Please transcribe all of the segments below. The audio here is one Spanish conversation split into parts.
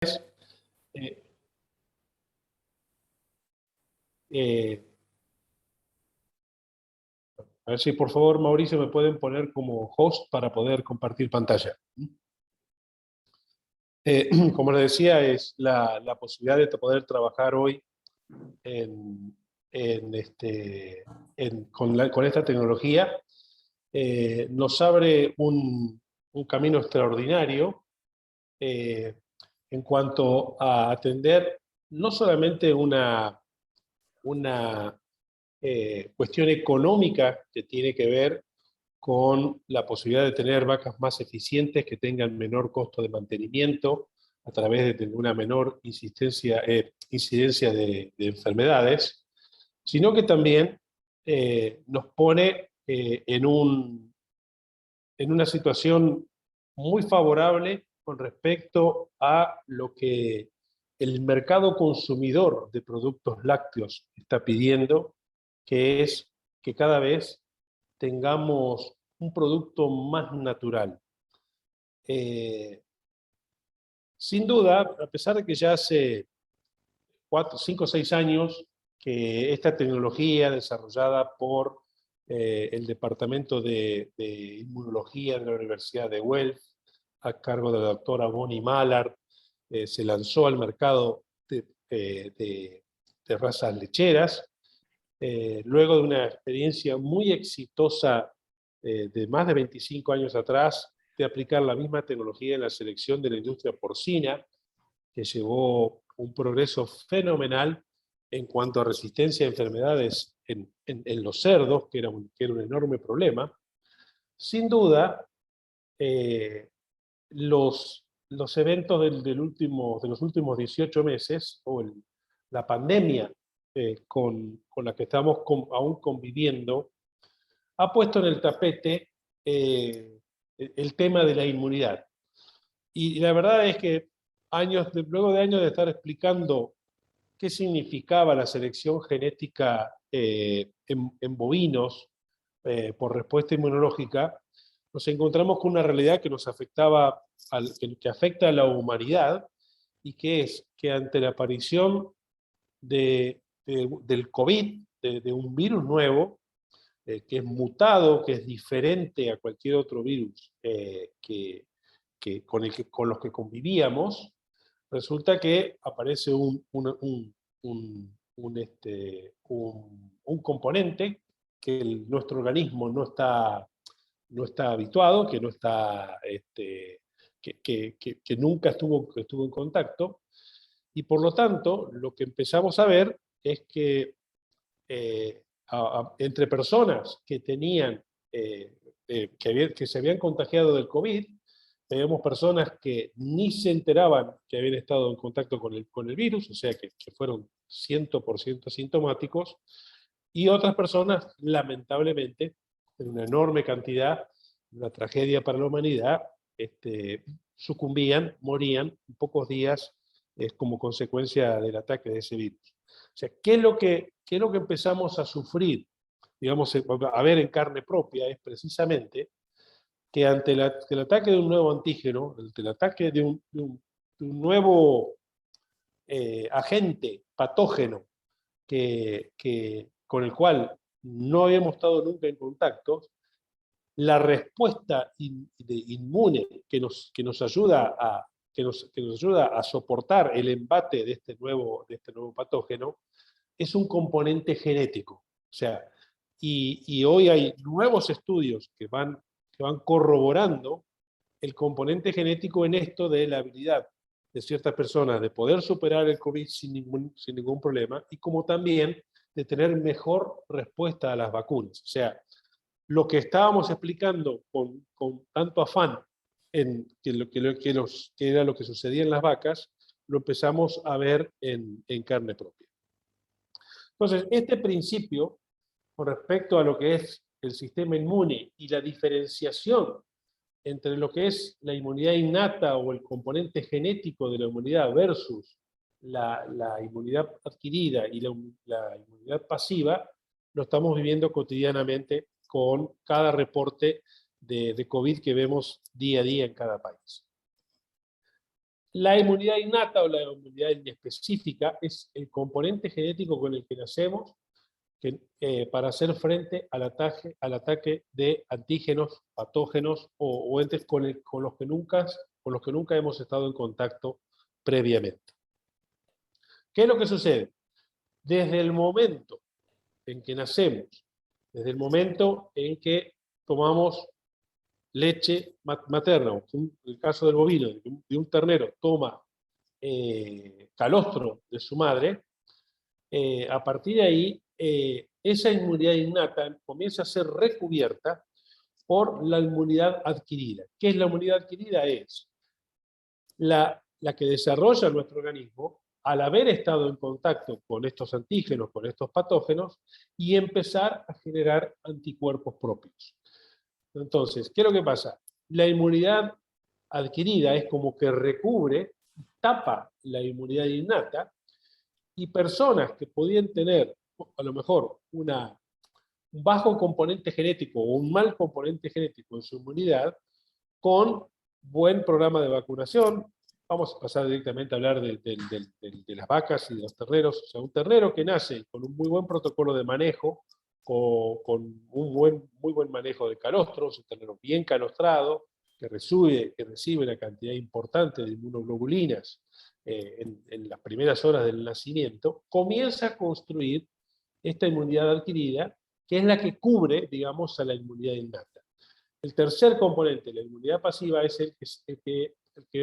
Eh, eh, a ver si por favor, Mauricio, me pueden poner como host para poder compartir pantalla. Como les decía, es la posibilidad de poder trabajar hoy en, en con esta tecnología. Nos abre un camino extraordinario eh, en cuanto a atender no solamente una cuestión económica que tiene que ver con la posibilidad de tener vacas más eficientes que tengan menor costo de mantenimiento a través de tener una menor incidencia de enfermedades, sino que también nos pone en una situación muy favorable con respecto a lo que el mercado consumidor de productos lácteos está pidiendo, que es que cada vez tengamos un producto más natural. Eh, Sin duda, a pesar de que ya hace 5 o 6 años que esta tecnología desarrollada por el Departamento de Inmunología de la Universidad de Guelph, a cargo de la doctora Bonnie Mallard, se lanzó al mercado de razas lecheras, luego de una experiencia muy exitosa de más de 25 años atrás, de aplicar la misma tecnología en la selección de la industria porcina, que llevó un progreso fenomenal en cuanto a resistencia a enfermedades en los cerdos, que era un enorme problema. Sin duda, eh, los eventos de los últimos 18 meses, la pandemia con la que estamos aún conviviendo, ha puesto en el tapete el tema de la inmunidad. Y la verdad es que luego de años de estar explicando qué significaba la selección genética en bovinos por respuesta inmunológica, nos encontramos con una realidad que nos afectaba, que afecta a la humanidad, y que es que ante la aparición del COVID, de un virus nuevo, que es mutado, que es diferente a cualquier otro virus con los que convivíamos, resulta que aparece un componente que nuestro organismo no está habituado, que no está, que nunca estuvo en contacto, y por lo tanto lo que empezamos a ver es que entre personas que tenían, que se habían contagiado del COVID, tenemos personas que ni se enteraban que habían estado en contacto con el virus, o sea que fueron 100% asintomáticos, y otras personas, lamentablemente, en una enorme cantidad, una tragedia para la humanidad, sucumbían, morían en pocos días como consecuencia del ataque de ese virus. O sea, qué es lo que empezamos a sufrir, digamos, a ver en carne propia? Es precisamente que ante el ataque de un nuevo antígeno, ante el ataque de un nuevo agente patógeno con el cual no habíamos estado nunca en contacto, la respuesta inmune que nos ayuda que nos ayuda a soportar el embate de este nuevo patógeno es un componente genético. O sea, y hoy hay nuevos estudios que van corroborando el componente genético en esto de la habilidad de ciertas personas de poder superar el COVID sin ningún problema, y como también de tener mejor respuesta a las vacunas. O sea, lo que estábamos explicando con tanto afán en que era lo que sucedía en las vacas, lo empezamos a ver en carne propia. Entonces, este principio, con respecto a lo que es el sistema inmune y la diferenciación entre lo que es la inmunidad innata o el componente genético de la inmunidad versus la inmunidad adquirida y la inmunidad pasiva, lo estamos viviendo cotidianamente con cada reporte de COVID que vemos día a día en cada país. La inmunidad innata o la inmunidad inespecífica es el componente genético con el que nacemos para hacer frente al ataque de antígenos, patógenos o entes con los que nunca hemos estado en contacto previamente. ¿Qué es lo que sucede? Desde el momento en que nacemos, desde el momento en que tomamos leche materna, en el caso del bovino, de un ternero, toma calostro de su madre, a partir de ahí, esa inmunidad innata comienza a ser recubierta por la inmunidad adquirida. ¿Qué es la inmunidad adquirida? Es la que desarrolla nuestro organismo al haber estado en contacto con estos antígenos, con estos patógenos, y empezar a generar anticuerpos propios. Entonces, ¿qué es lo que pasa? La inmunidad adquirida es como que recubre, tapa la inmunidad innata, y personas que podían tener a lo mejor un bajo componente genético o un mal componente genético en su inmunidad, con buen programa de vacunación. Vamos a pasar directamente a hablar de las vacas y de los terneros. O sea, un ternero que nace con un muy buen protocolo de manejo, con un muy buen manejo de calostros, un ternero bien calostrado, que recibe una cantidad importante de inmunoglobulinas en las primeras horas del nacimiento, comienza a construir esta inmunidad adquirida, que es la que cubre, digamos, a la inmunidad innata. El tercer componente, la inmunidad pasiva, es el que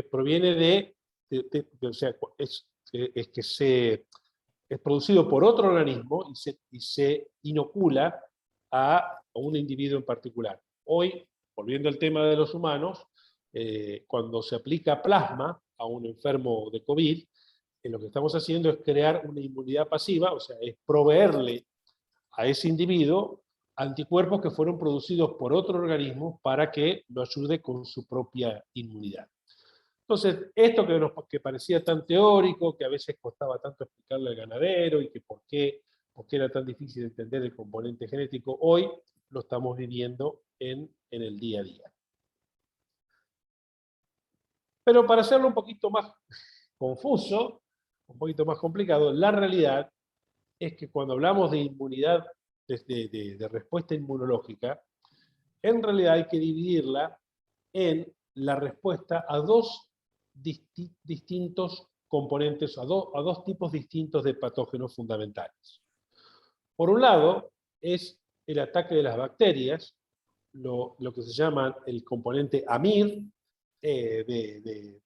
proviene o sea, es producido por otro organismo y se inocula a un individuo en particular. Hoy, volviendo al tema de los humanos, cuando se aplica plasma a un enfermo de COVID, lo que estamos haciendo es crear una inmunidad pasiva, o sea, es proveerle a ese individuo anticuerpos que fueron producidos por otro organismo para que lo ayude con su propia inmunidad. Entonces, esto que parecía tan teórico, que a veces costaba tanto explicarle al ganadero y que por qué era tan difícil entender el componente genético, hoy lo estamos viviendo en el día a día. Pero para hacerlo un poquito más confuso, un poquito más complicado, la realidad es que cuando hablamos de inmunidad, de respuesta inmunológica, en realidad hay que dividirla en la respuesta a dos distintos componentes, a dos tipos distintos de patógenos fundamentales. Por un lado, es el ataque de las bacterias, lo que se llama el componente AMIR, que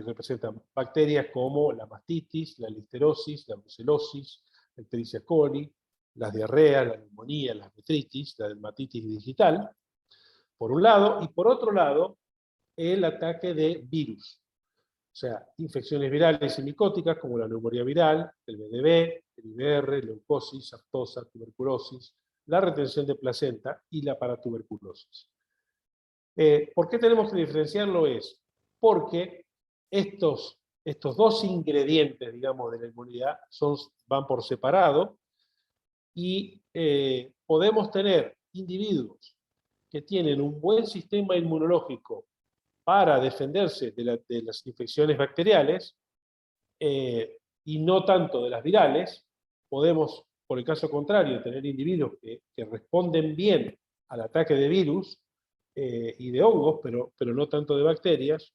representan bacterias como la mastitis, la listerosis, la brucelosis, la Escherichia coli, las diarreas, la neumonía, la metritis, la dermatitis digital, por un lado, y por otro lado, el ataque de virus. O sea, infecciones virales y micóticas como la neumonía viral, el BDV, el IBR, leucosis, aftosa, tuberculosis, la retención de placenta y la paratuberculosis. ¿Por qué tenemos que diferenciarlo? Es porque estos dos ingredientes, digamos, de la inmunidad van por separado y podemos tener individuos que tienen un buen sistema inmunológico para defenderse de las infecciones bacteriales y no tanto de las virales. Podemos, por el caso contrario, tener individuos que responden bien al ataque de virus y de hongos, pero no tanto de bacterias.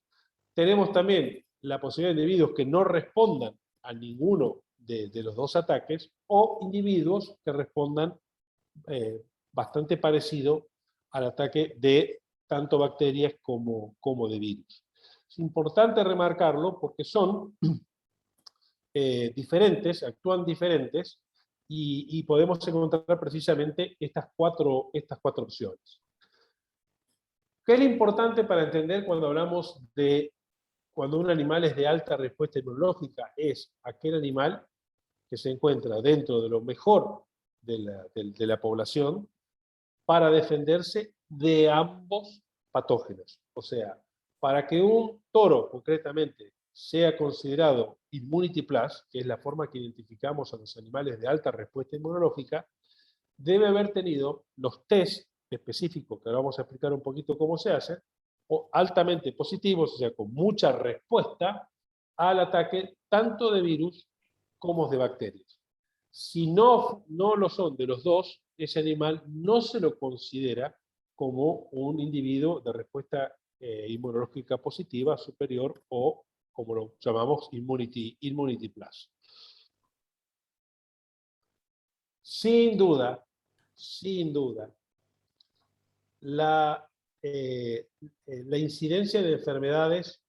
Tenemos también la posibilidad de individuos que no respondan a ninguno de los dos ataques, o individuos que respondan bastante parecido al ataque de tanto bacterias como de virus. Es importante remarcarlo porque son diferentes, actúan diferentes, y podemos encontrar precisamente estas cuatro opciones. ¿Qué es lo importante para entender cuando hablamos de cuando un animal es de alta respuesta inmunológica? Es aquel animal que se encuentra dentro de lo mejor de la población para defenderse de ambos patógenos. O sea, para que un toro, concretamente, sea considerado Immunity Plus, que es la forma que identificamos a los animales de alta respuesta inmunológica, debe haber tenido los test específicos, que ahora vamos a explicar un poquito cómo se hacen, altamente positivos, o sea, con mucha respuesta al ataque tanto de virus como de bacterias. Si no lo son de los dos, ese animal no se lo considera como un individuo de respuesta inmunológica positiva superior o, como lo llamamos, immunity plus. Sin duda, la incidencia de enfermedades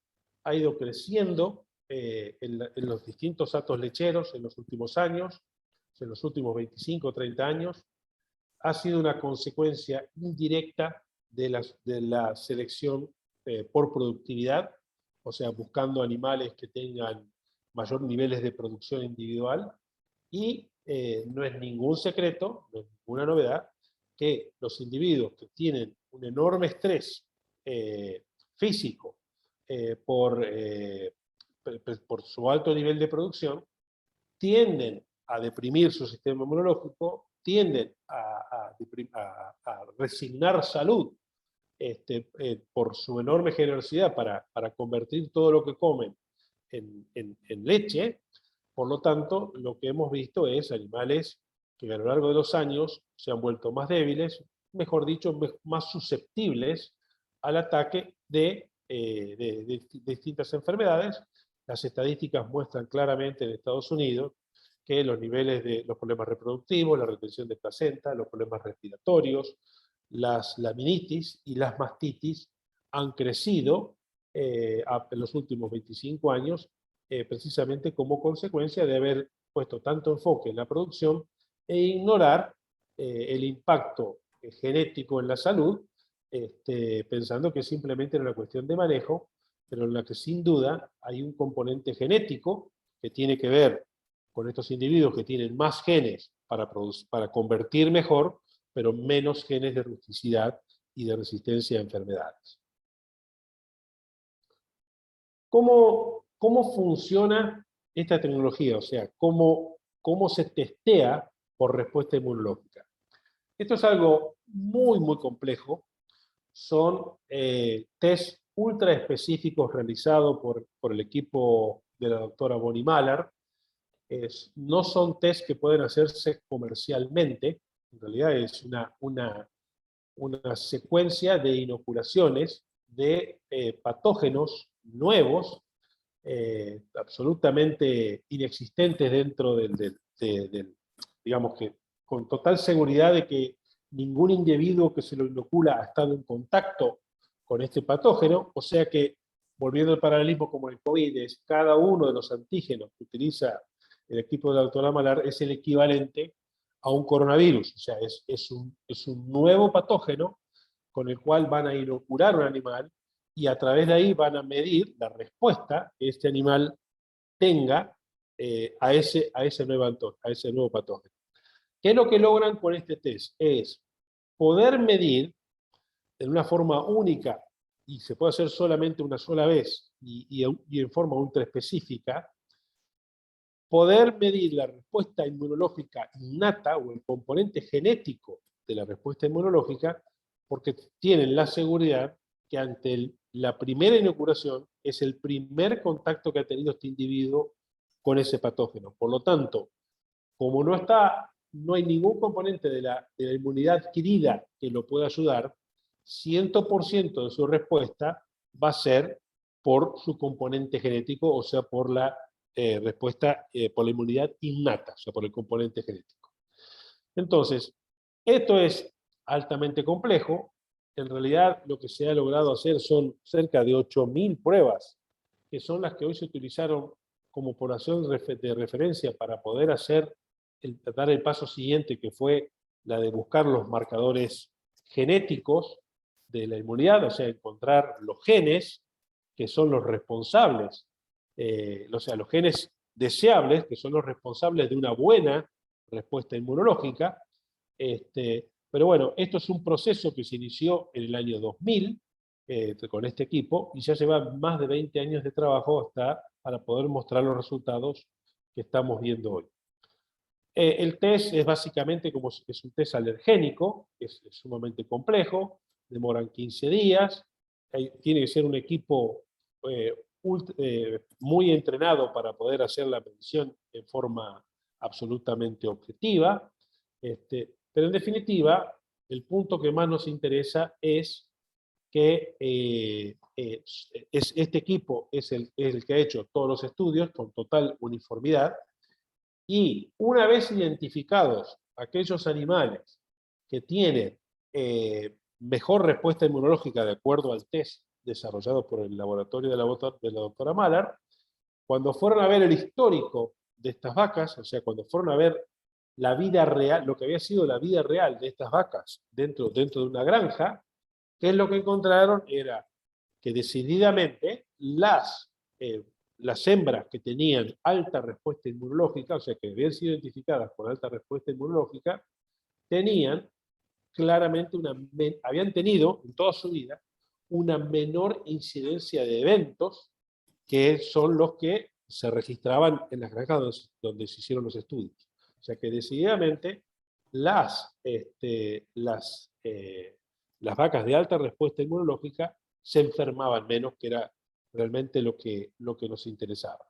ha ido creciendo en los distintos hatos lecheros en los últimos años, en los últimos 25 o 30 años. Ha sido una consecuencia indirecta de la selección por productividad, o sea, buscando animales que tengan mayor niveles de producción individual, y no es ningún secreto, no es ninguna novedad, que los individuos que tienen un enorme estrés físico por su alto nivel de producción, tienden a deprimir su sistema inmunológico, tienden a resignar salud por su enorme generosidad para convertir todo lo que comen en leche. Por lo tanto, lo que hemos visto es animales que a lo largo de los años se han vuelto más débiles, mejor dicho, más susceptibles al ataque de distintas enfermedades. Las estadísticas muestran claramente en Estados Unidos que los niveles de los problemas reproductivos, la retención de placenta, los problemas respiratorios, la laminitis y las mastitis han crecido en los últimos 25 años, precisamente como consecuencia de haber puesto tanto enfoque en la producción e ignorar el impacto genético en la salud, pensando que simplemente era una cuestión de manejo, pero en la que sin duda hay un componente genético que tiene que ver con estos individuos que tienen más genes para convertir mejor, pero menos genes de rusticidad y de resistencia a enfermedades. ¿Cómo funciona esta tecnología? O sea, ¿cómo se testea por respuesta inmunológica? Esto es algo muy, muy complejo. Son test ultra específicos realizados por el equipo de la doctora Bonnie Mahler. No son test que pueden hacerse comercialmente. En realidad es una secuencia de inoculaciones de patógenos nuevos, absolutamente inexistentes dentro digamos que con total seguridad de que ningún individuo que se lo inocula ha estado en contacto con este patógeno, o sea que, volviendo al paralelismo como el COVID, es cada uno de los antígenos que utiliza el equipo de la doctora Mahler es el equivalente a un coronavirus, o sea, es un nuevo patógeno con el cual van a inocular un animal y a través de ahí van a medir la respuesta que este animal tenga a ese nuevo patógeno. ¿Qué es lo que logran con este test? Es poder medir en una forma única, y se puede hacer solamente una sola vez, y en forma ultra específica, poder medir la respuesta inmunológica innata o el componente genético de la respuesta inmunológica, porque tienen la seguridad que ante la primera inoculación es el primer contacto que ha tenido este individuo con ese patógeno. Por lo tanto, como no hay ningún componente de la inmunidad adquirida que lo pueda ayudar, 100% de su respuesta va a ser por su componente genético, o sea, por la respuesta por la inmunidad innata, o sea, por el componente genético. Entonces, esto es altamente complejo. En realidad, lo que se ha logrado hacer son cerca de 8.000 pruebas, que son las que hoy se utilizaron como población de referencia para poder dar el paso siguiente, que fue la de buscar los marcadores genéticos de la inmunidad, o sea, encontrar los genes que son los responsables, o sea, los genes deseables, que son los responsables de una buena respuesta inmunológica. Pero bueno, esto es un proceso que se inició en el año 2000 con este equipo, y ya lleva más de 20 años de trabajo para poder mostrar los resultados que estamos viendo hoy. El test es básicamente es un test alergénico, es sumamente complejo, demoran 15 días, tiene que ser un equipo muy entrenado para poder hacer la medición en forma absolutamente objetiva. Pero en definitiva, el punto que más nos interesa es que este equipo es el que ha hecho todos los estudios con total uniformidad, y una vez identificados aquellos animales que tienen mejor respuesta inmunológica de acuerdo al test desarrollado por el laboratorio de la doctora Mahler, cuando fueron a ver el histórico de estas vacas, o sea, cuando fueron a ver la vida real, lo que había sido la vida real de estas vacas dentro de una granja, ¿qué es lo que encontraron? Era que decididamente las hembras que tenían alta respuesta inmunológica, o sea, que habían sido identificadas con alta respuesta inmunológica, tenían claramente habían tenido en toda su vida una menor incidencia de eventos que son los que se registraban en las granjas donde se hicieron los estudios. O sea que decididamente las vacas de alta respuesta inmunológica se enfermaban menos, que era realmente lo que nos interesaba.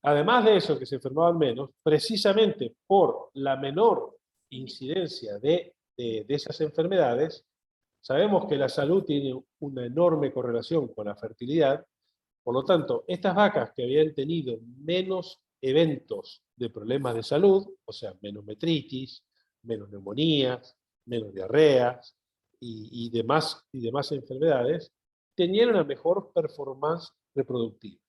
Además de eso, que se enfermaban menos, precisamente por la menor incidencia de esas enfermedades, sabemos que la salud tiene una enorme correlación con la fertilidad. Por lo tanto, estas vacas que habían tenido menos eventos de problemas de salud, o sea, menos metritis, menos neumonías, menos diarreas y demás enfermedades, tenían una mejor performance reproductiva.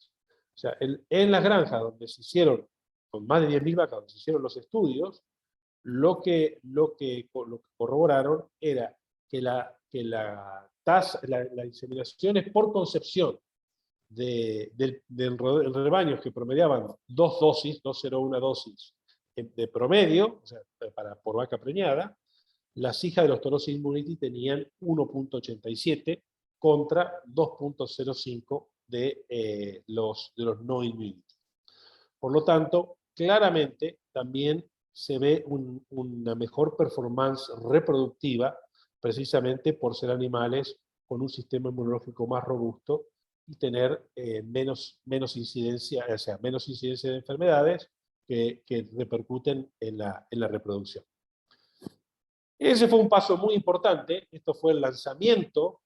O sea, en las granjas donde se hicieron, con más de 10.000 vacas, donde se hicieron los estudios, lo que corroboraron era que la inseminaciones por concepción del rebaño, que promediaban 2 dosis, 2,01 dosis de promedio, o sea, por vaca preñada, las hijas de los toros Immunity tenían 1,87 contra 2,05 de los no Immunity. Por lo tanto, claramente también se ve una mejor performance reproductiva, precisamente por ser animales con un sistema inmunológico más robusto y tener menos incidencia, o sea, menos incidencia de enfermedades que repercuten en la reproducción. Ese fue un paso muy importante. Esto fue el lanzamiento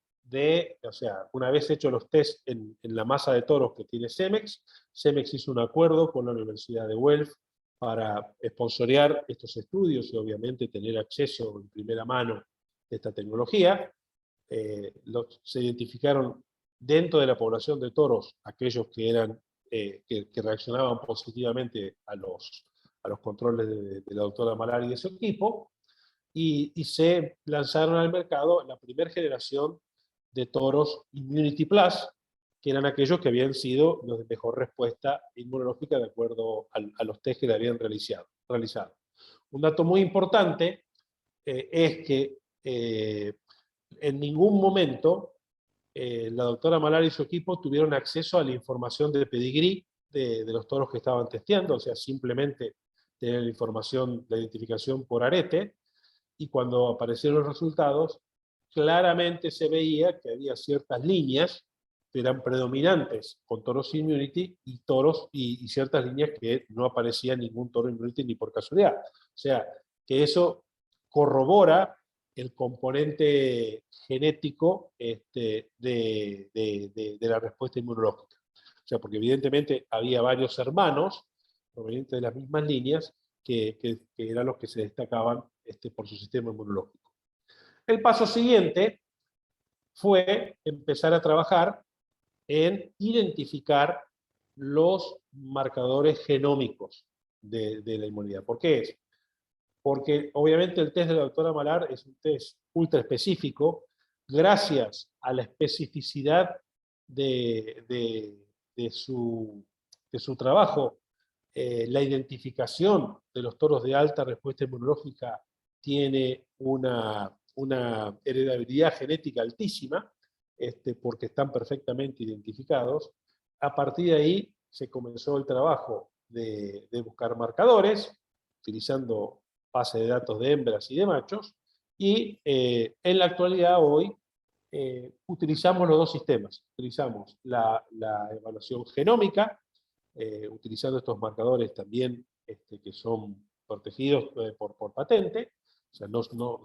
o sea, una vez hechos los test en la masa de toros que tiene Cemex, Cemex hizo un acuerdo con la Universidad de Guelph para sponsorear estos estudios y obviamente tener acceso en primera mano de esta tecnología. Se identificaron dentro de la población de toros aquellos que reaccionaban positivamente a los controles de la doctora Malari y de su equipo, y se lanzaron al mercado la primera generación de toros Immunity Plus, que eran aquellos que habían sido los de mejor respuesta inmunológica de acuerdo a los test que le habían realizado. Un dato muy importante es que en ningún momento la doctora Malari y su equipo tuvieron acceso a la información de pedigrí de los toros que estaban testeando, o sea, simplemente tenían la información de identificación por arete, y cuando aparecieron los resultados, claramente se veía que había ciertas líneas que eran predominantes con toros Immunity y ciertas líneas que no aparecía ningún toro Immunity ni por casualidad. O sea, que eso corrobora el componente genético de la respuesta inmunológica. O sea, porque evidentemente había varios hermanos provenientes de las mismas líneas que eran los que se destacaban por su sistema inmunológico. El paso siguiente fue empezar a trabajar en identificar los marcadores genómicos de la inmunidad. ¿Por qué es? Porque obviamente el test de la doctora Mahler es un test ultra específico, gracias a la especificidad de su trabajo. La identificación de los toros de alta respuesta inmunológica tiene una heredabilidad genética altísima, porque están perfectamente identificados. A partir de ahí se comenzó el trabajo de buscar marcadores, utilizando base de datos de hembras y de machos, y en la actualidad hoy utilizamos los dos sistemas. Utilizamos la evaluación genómica, utilizando estos marcadores también que son protegidos por patente, o sea, no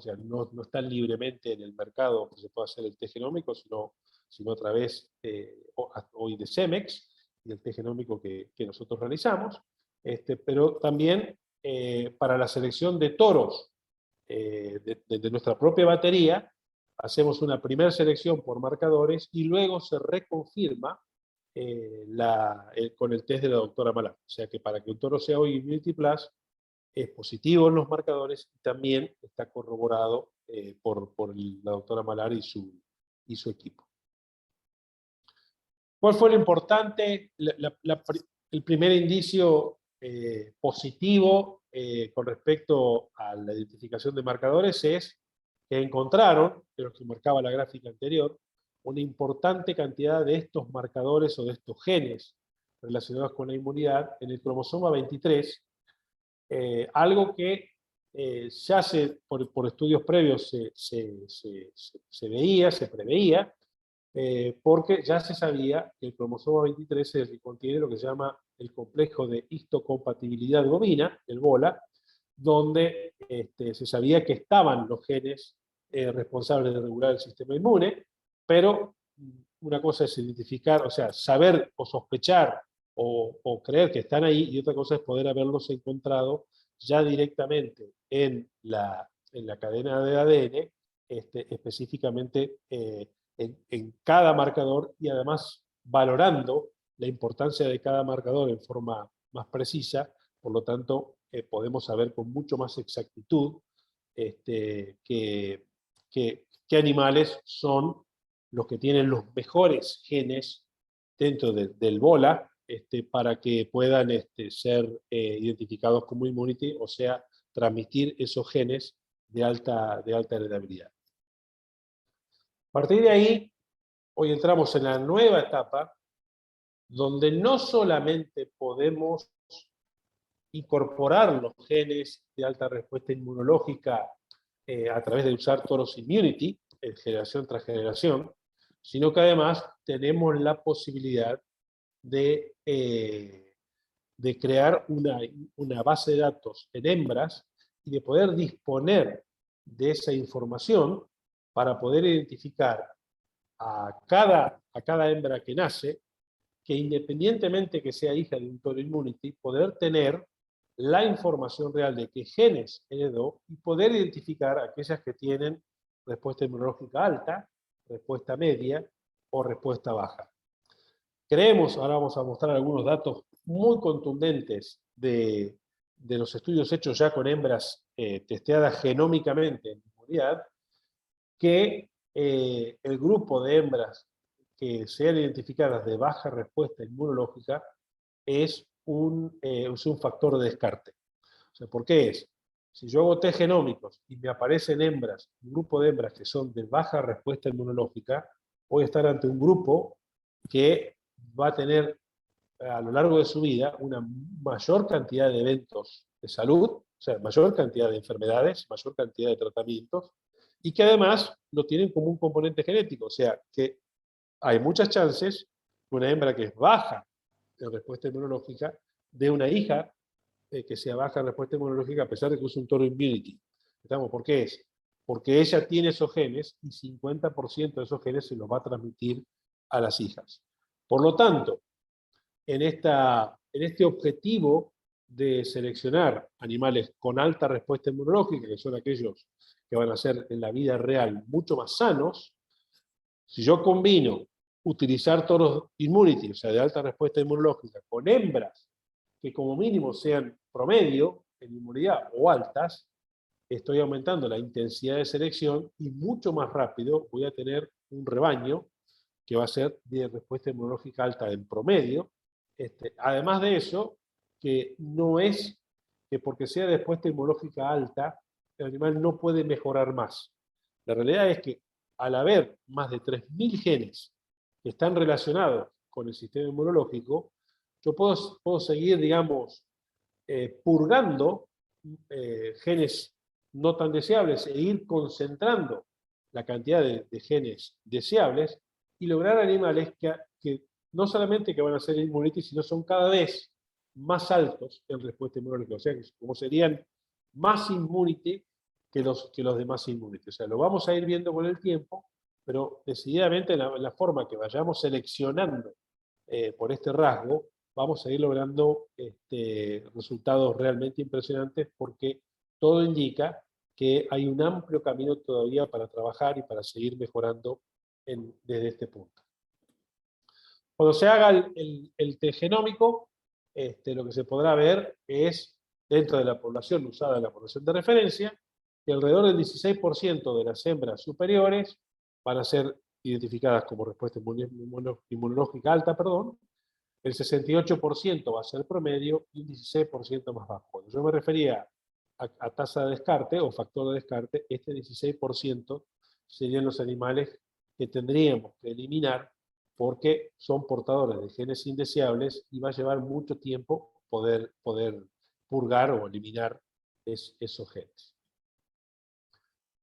están libremente en el mercado que se puede hacer el test genómico, sino a través hoy de CEMEX y el test genómico que nosotros realizamos, pero también para la selección de toros de nuestra propia batería, hacemos una primera selección por marcadores y luego se reconfirma con el test de la doctora Malar. O sea que para que un toro sea hoy Immunity Plus, es positivo en los marcadores y también está corroborado por la doctora Malar y su equipo. ¿Cuál fue lo importante? El primer indicio positivo con respecto a la identificación de marcadores es que encontraron, de lo que marcaba la gráfica anterior, una importante cantidad de estos marcadores o de estos genes relacionados con la inmunidad en el cromosoma 23, algo que ya por estudios previos se veía, se preveía, porque ya se sabía que el cromosoma 23 es el que contiene lo que se llama el complejo de histocompatibilidad bovina, el BOLA, donde se sabía que estaban los genes responsables de regular el sistema inmune, pero una cosa es identificar, o sea, saber o sospechar o creer que están ahí, y otra cosa es poder haberlos encontrado ya directamente en la cadena de ADN, específicamente en cada marcador, y además valorando la importancia de cada marcador en forma más precisa. Por lo tanto, podemos saber con mucho más exactitud qué animales son los que tienen los mejores genes dentro del BOLA, para que puedan ser identificados como immunity, o sea, transmitir esos genes de alta heredabilidad. A partir de ahí, hoy entramos en la nueva etapa, donde no solamente podemos incorporar los genes de alta respuesta inmunológica a través de usar Toros Immunity, generación tras generación, sino que además tenemos la posibilidad de crear una base de datos en hembras y de poder disponer de esa información para poder identificar a cada hembra que nace, que independientemente que sea hija de un toro immunity, poder tener la información real de qué genes heredó y poder identificar aquellas que tienen respuesta inmunológica alta, respuesta media o respuesta baja. Creemos, ahora vamos a mostrar algunos datos muy contundentes de los estudios hechos ya con hembras testeadas genómicamente en inmunidad, que el grupo de hembras que sean identificadas de baja respuesta inmunológica es un factor de descarte. O sea, ¿por qué es? Si yo hago test genómicos y me aparecen hembras, un grupo de hembras que son de baja respuesta inmunológica, voy a estar ante un grupo que va a tener a lo largo de su vida una mayor cantidad de eventos de salud, o sea, mayor cantidad de enfermedades, mayor cantidad de tratamientos, y que además lo tienen como un componente genético, o sea, que hay muchas chances que una hembra que es baja en respuesta inmunológica de una hija que sea baja en respuesta inmunológica a pesar de que usa un toro immunity. ¿Por qué es? Porque ella tiene esos genes y 50% de esos genes se los va a transmitir a las hijas. Por lo tanto, en este objetivo de seleccionar animales con alta respuesta inmunológica, que son aquellos que van a ser en la vida real mucho más sanos, si yo combino utilizar toros immunity, o sea, de alta respuesta inmunológica, con hembras que como mínimo sean promedio en inmunidad o altas, estoy aumentando la intensidad de selección y mucho más rápido voy a tener un rebaño que va a ser de respuesta inmunológica alta en promedio. Además de eso, que no es que porque sea de respuesta inmunológica alta, el animal no puede mejorar más. La realidad es que al haber más de 3.000 genes que están relacionados con el sistema inmunológico, yo puedo seguir, digamos, purgando genes no tan deseables e ir concentrando la cantidad de genes deseables y lograr animales que no solamente que van a ser immunity, sino son cada vez más altos en respuesta inmunológica. O sea, que como serían más immunity que los demás immunity. O sea, lo vamos a ir viendo con el tiempo, pero decididamente en la forma que vayamos seleccionando por este rasgo, vamos a ir logrando resultados realmente impresionantes porque todo indica que hay un amplio camino todavía para trabajar y para seguir mejorando desde este punto. Cuando se haga el test genómico, lo que se podrá ver es, dentro de la población usada en la población de referencia, que alrededor del 16% de las hembras superiores van a ser identificadas como respuesta inmunológica alta, perdón, el 68% va a ser promedio y un 16% más bajo. Cuando yo me refería a tasa de descarte o factor de descarte, este 16% serían los animales que tendríamos que eliminar porque son portadores de genes indeseables y va a llevar mucho tiempo poder purgar o eliminar esos genes.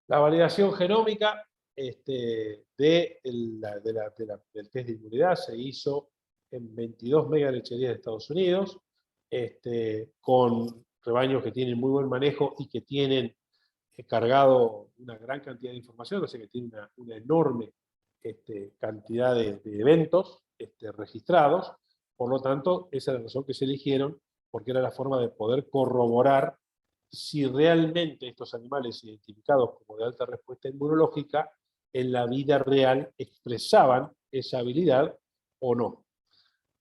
La validación genómica del test de inmunidad se hizo en 22 megalecherías de Estados Unidos, con rebaños que tienen muy buen manejo y que tienen cargado una gran cantidad de información, o sea que tiene una enorme cantidad de eventos registrados. Por lo tanto, esa es la razón que se eligieron, porque era la forma de poder corroborar si realmente estos animales identificados como de alta respuesta inmunológica en la vida real expresaban esa habilidad o no.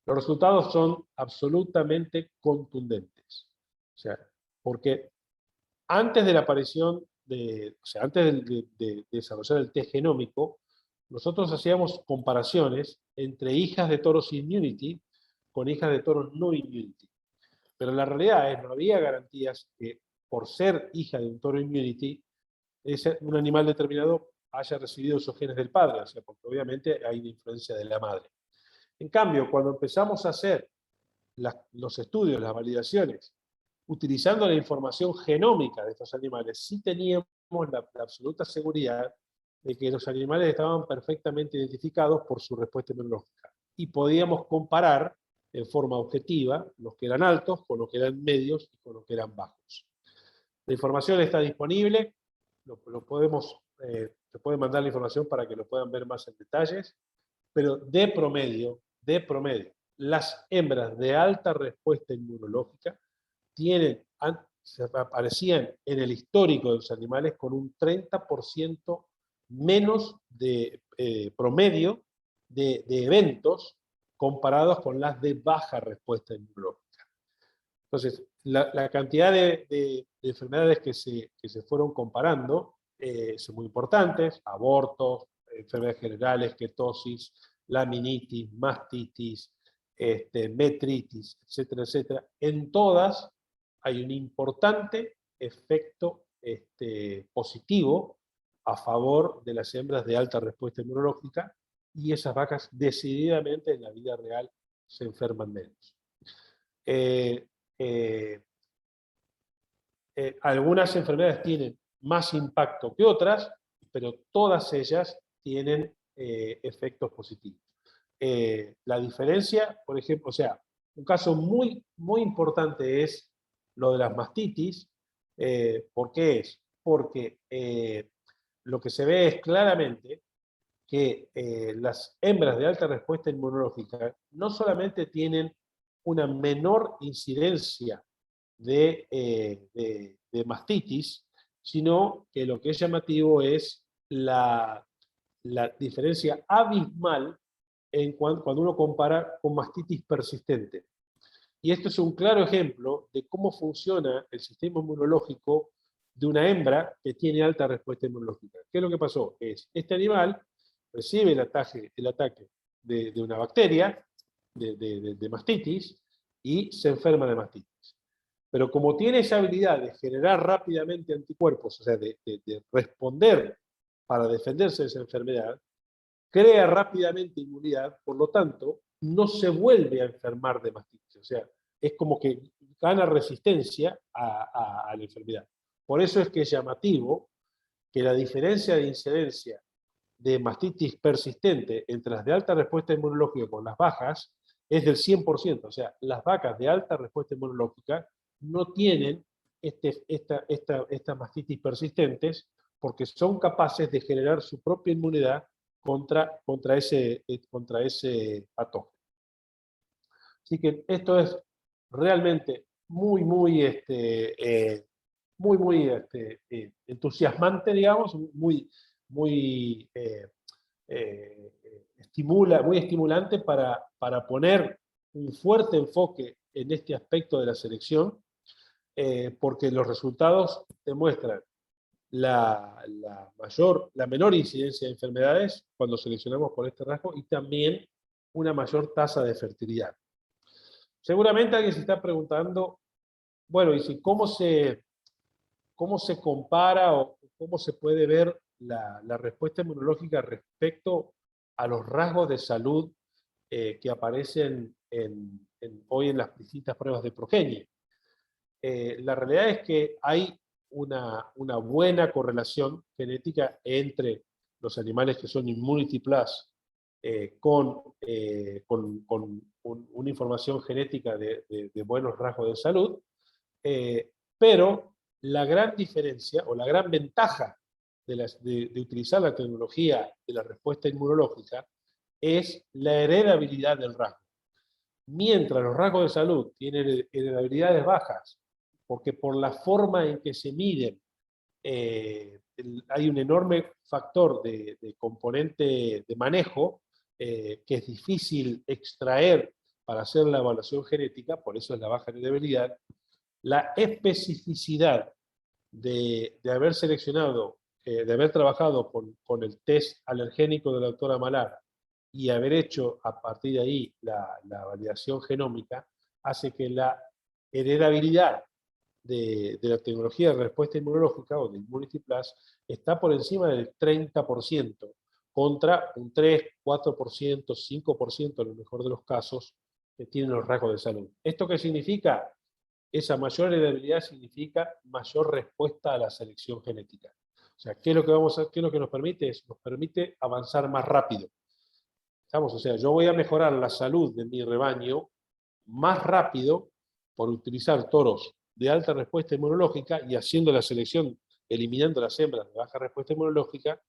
Los resultados son absolutamente contundentes. O sea, porque antes de la aparición o sea, antes de desarrollar el test genómico, nosotros hacíamos comparaciones entre hijas de toros immunity con hijas de toros no immunity. Pero la realidad es, no había garantías que por ser hija de un toro immunity, un animal determinado haya recibido esos genes del padre, o sea, porque obviamente hay una influencia de la madre. En cambio, cuando empezamos a hacer los estudios, las validaciones, utilizando la información genómica de estos animales, sí teníamos la absoluta seguridad de que los animales estaban perfectamente identificados por su respuesta inmunológica. Y podíamos comparar en forma objetiva los que eran altos con los que eran medios y con los que eran bajos. La información está disponible, se puede mandar la información para que lo puedan ver más en detalles, pero de promedio, las hembras de alta respuesta inmunológica aparecían en el histórico de los animales con un 30% menos de promedio de eventos comparados con las de baja respuesta inmunológica. Entonces, la cantidad de enfermedades que se fueron comparando son muy importantes: abortos, enfermedades generales, ketosis, laminitis, mastitis, metritis, etcétera, etcétera. En todas hay un importante efecto positivo a favor de las hembras de alta respuesta inmunológica, y esas vacas decididamente en la vida real se enferman menos. Algunas enfermedades tienen más impacto que otras, pero todas ellas tienen efectos positivos. La diferencia, por ejemplo, o sea, un caso muy, muy importante es lo de las mastitis. ¿Por qué es? Porque lo que se ve es claramente que las hembras de alta respuesta inmunológica no solamente tienen una menor incidencia de mastitis, sino que lo que es llamativo es la diferencia abismal cuando uno compara con mastitis persistente. Y esto es un claro ejemplo de cómo funciona el sistema inmunológico de una hembra que tiene alta respuesta inmunológica. ¿Qué es lo que pasó? Este animal recibe el ataque de una bacteria, de mastitis, y se enferma de mastitis. Pero como tiene esa habilidad de generar rápidamente anticuerpos, o sea, de responder para defenderse de esa enfermedad, crea rápidamente inmunidad, por lo tanto, no se vuelve a enfermar de mastitis. O sea, es como que gana resistencia a la enfermedad. Por eso es que es llamativo que la diferencia de incidencia de mastitis persistente entre las de alta respuesta inmunológica con las bajas es del 100%. O sea, las vacas de alta respuesta inmunológica no tienen estas mastitis persistentes porque son capaces de generar su propia inmunidad contra ese patógeno. Así que esto es realmente muy entusiasmante, digamos, muy estimulante para poner un fuerte enfoque en este aspecto de la selección, porque los resultados demuestran la menor incidencia de enfermedades cuando seleccionamos por este rasgo y también una mayor tasa de fertilidad. Seguramente alguien se está preguntando, bueno, ¿y si cómo se compara o cómo se puede ver la respuesta inmunológica respecto a los rasgos de salud que aparecen hoy en las distintas pruebas de progenie? La realidad es que hay una buena correlación genética entre los animales que son Immunity Plus con una información genética de buenos rasgos de salud, pero la gran diferencia o la gran ventaja de utilizar la tecnología de la respuesta inmunológica es la heredabilidad del rasgo. Mientras los rasgos de salud tienen heredabilidades bajas, porque por la forma en que se miden, hay un enorme factor de componente de manejo que es difícil extraer para hacer la evaluación genética, por eso es la baja heredabilidad. La especificidad de haber seleccionado, de haber trabajado con el test alergénico de la doctora Malar y haber hecho a partir de ahí la validación genómica, hace que la heredabilidad de la tecnología de respuesta inmunológica o de Immunity Plus está por encima del 30%, contra un 3, 4%, 5% en lo mejor de los casos que tienen los rasgos de salud. ¿Esto qué significa? Esa mayor heredabilidad significa mayor respuesta a la selección genética. O sea, ¿qué es lo que qué es lo que nos permite? Nos permite avanzar más rápido. ¿Estamos? O sea, yo voy a mejorar la salud de mi rebaño más rápido por utilizar toros de alta respuesta inmunológica y haciendo la selección, eliminando las hembras de baja respuesta inmunológica,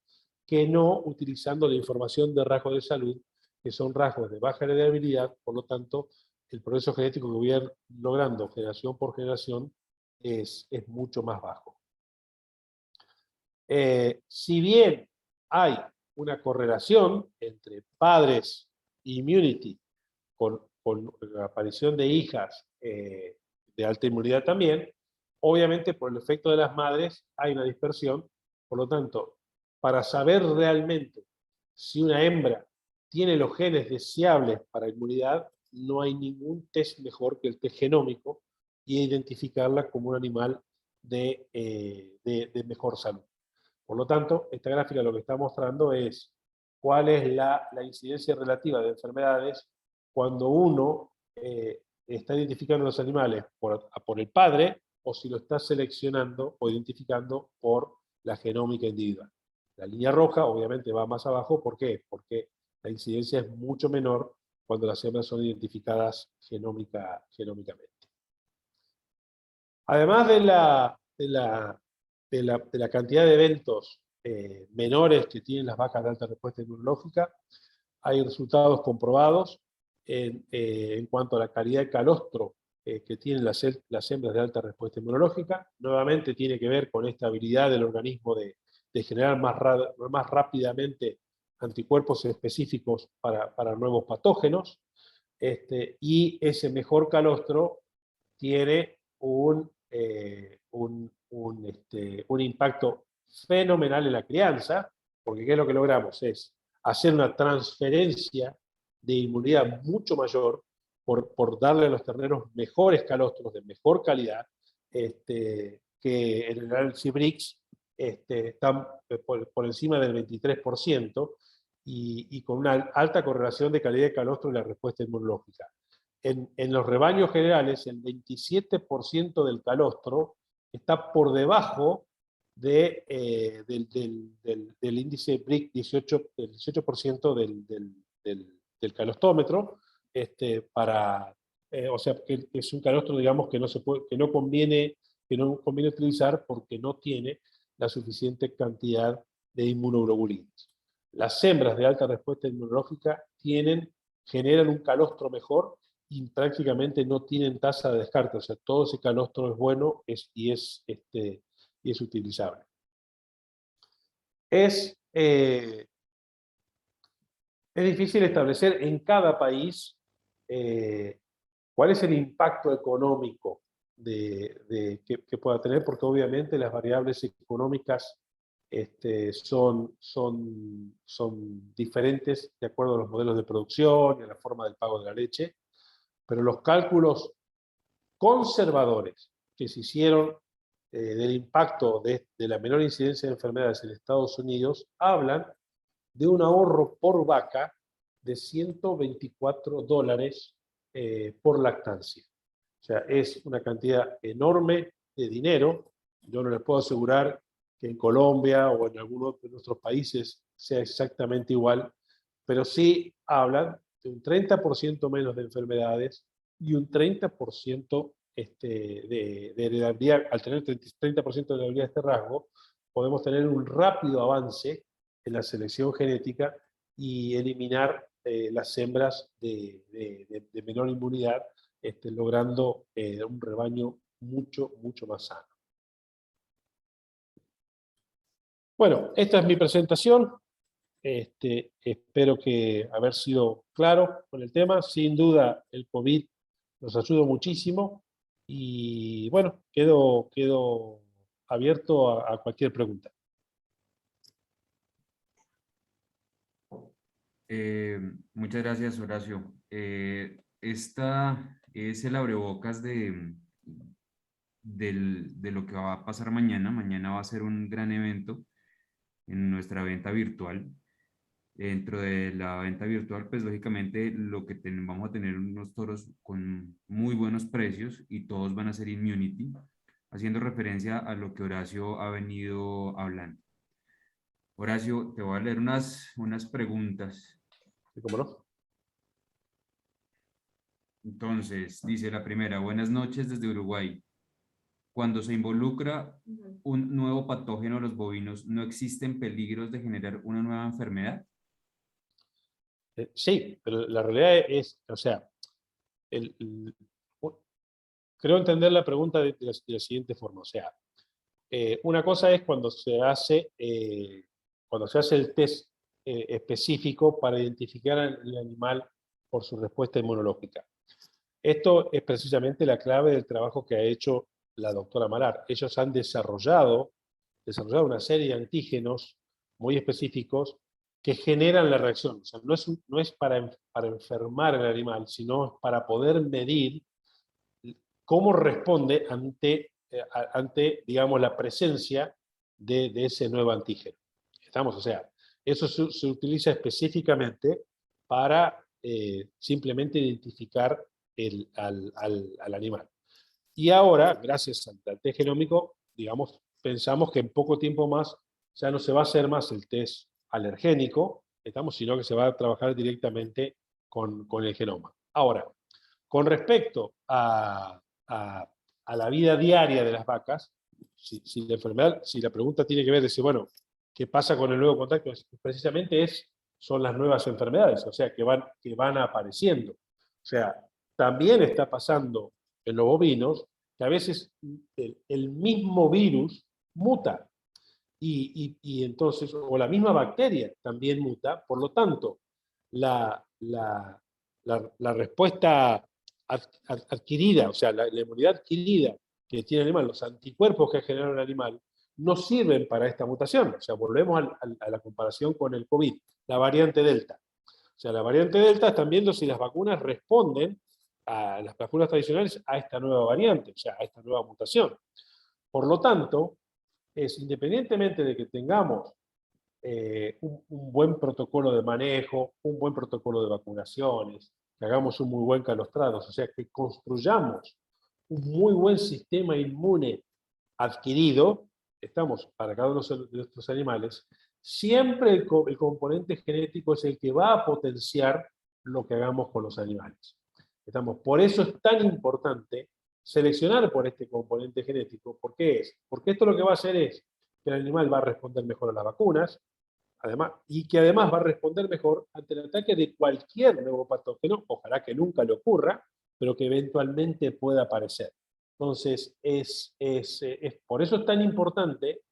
que no utilizando la información de rasgos de salud, que son rasgos de baja heredabilidad, por lo tanto, el progreso genético que voy a ir logrando generación por generación es mucho más bajo. Si bien hay una correlación entre padres e immunity con la aparición de hijas de alta inmunidad también, obviamente por el efecto de las madres hay una dispersión, por lo tanto, para saber realmente si una hembra tiene los genes deseables para inmunidad, no hay ningún test mejor que el test genómico y identificarla como un animal de mejor salud. Por lo tanto, esta gráfica lo que está mostrando es cuál es la incidencia relativa de enfermedades cuando uno está identificando los animales por el padre o si lo está seleccionando o identificando por la genómica individual. La línea roja obviamente va más abajo, ¿por qué? Porque la incidencia es mucho menor cuando las hembras son identificadas genómicamente. Además de la cantidad de eventos menores que tienen las vacas de alta respuesta inmunológica, hay resultados comprobados en cuanto a la calidad de calostro que tienen las hembras de alta respuesta inmunológica. Nuevamente tiene que ver con esta habilidad del organismo de generar más rápidamente anticuerpos específicos para nuevos patógenos, y ese mejor calostro tiene un impacto fenomenal en la crianza, porque ¿qué es lo que logramos? Es hacer una transferencia de inmunidad mucho mayor por darle a los terneros mejores calostros de mejor calidad, que en el Cibrix están por encima del 23%, y con una alta correlación de calidad de calostro y la respuesta inmunológica. En los rebaños generales, el 27% del calostro está por debajo del índice BRIC 18, el 18% del calostómetro, o sea, que es un calostro, digamos, que no conviene utilizar porque no tiene la suficiente cantidad de inmunoglobulinas. Las hembras de alta respuesta inmunológica generan un calostro mejor y prácticamente no tienen tasa de descarte, o sea, todo ese calostro es bueno y es utilizable. Es difícil establecer en cada país cuál es el impacto económico que pueda tener, porque obviamente las variables económicas son diferentes de acuerdo a los modelos de producción y a la forma del pago de la leche, pero los cálculos conservadores que se hicieron del impacto de la menor incidencia de enfermedades en Estados Unidos hablan de un ahorro por vaca de $124 por lactancia. O sea, es una cantidad enorme de dinero. Yo no les puedo asegurar que en Colombia o en alguno de nuestros países sea exactamente igual, pero sí hablan de un 30% menos de enfermedades y un 30% de heredabilidad. Al tener 30% de heredabilidad de este rasgo, podemos tener un rápido avance en la selección genética y eliminar las hembras de menor inmunidad, logrando un rebaño mucho más sano. Bueno, esta es mi presentación. Espero que haber sido claro con el tema. Sin duda, el COVID nos ayudó muchísimo y bueno, quedo abierto a cualquier pregunta. Muchas gracias, Horacio. Esta es el abrebocas de lo que va a pasar mañana. Mañana va a ser un gran evento en nuestra venta virtual. Dentro de la venta virtual, pues lógicamente vamos a tener unos toros con muy buenos precios y todos van a ser Immunity, haciendo referencia a lo que Horacio ha venido hablando. Horacio, te voy a leer unas preguntas. ¿Cómo no? Entonces, dice la primera: buenas noches desde Uruguay. Cuando se involucra un nuevo patógeno a los bovinos, ¿no existen peligros de generar una nueva enfermedad? Sí, pero la realidad es, o sea, creo entender la pregunta de la siguiente forma. O sea, una cosa es cuando se hace el test específico para identificar al animal por su respuesta inmunológica. Esto es precisamente la clave del trabajo que ha hecho la doctora Malar. Ellos han desarrollado una serie de antígenos muy específicos que generan la reacción. O sea, no es para enfermar al animal, sino para poder medir cómo responde ante digamos, la presencia de ese nuevo antígeno. ¿Estamos? O sea, eso se utiliza específicamente para simplemente identificar al animal. Y ahora, gracias al test genómico, digamos, pensamos que en poco tiempo más ya no se va a hacer más el test alergénico, sino que se va a trabajar directamente con el genoma. Ahora, con respecto a la vida diaria de las vacas, si la pregunta tiene que ver, decir, bueno, ¿qué pasa con el nuevo contacto? Precisamente son las nuevas enfermedades, o sea, que van apareciendo. O sea, también está pasando en los bovinos que a veces el mismo virus muta y entonces, o la misma bacteria también muta, por lo tanto, la respuesta adquirida, o sea, la inmunidad adquirida que tiene el animal, los anticuerpos que genera el animal, no sirven para esta mutación. O sea, volvemos a la comparación con el COVID, la variante Delta. O sea, la variante Delta están viendo si las vacunas responden a las vacunas tradicionales a esta nueva variante, o sea, a esta nueva mutación. Por lo tanto, independientemente de que tengamos un buen protocolo de manejo, un buen protocolo de vacunaciones, que hagamos un muy buen calostrado, o sea, que construyamos un muy buen sistema inmune adquirido, estamos para cada uno de estos animales, siempre el componente genético es el que va a potenciar lo que hagamos con los animales. Por eso es tan importante seleccionar por este componente genético. ¿Por qué es? Porque esto lo que va a hacer es que el animal va a responder mejor a las vacunas, además, y que además va a responder mejor ante el ataque de cualquier nuevo patógeno, ojalá que nunca le ocurra, pero que eventualmente pueda aparecer. Entonces, por eso es tan importante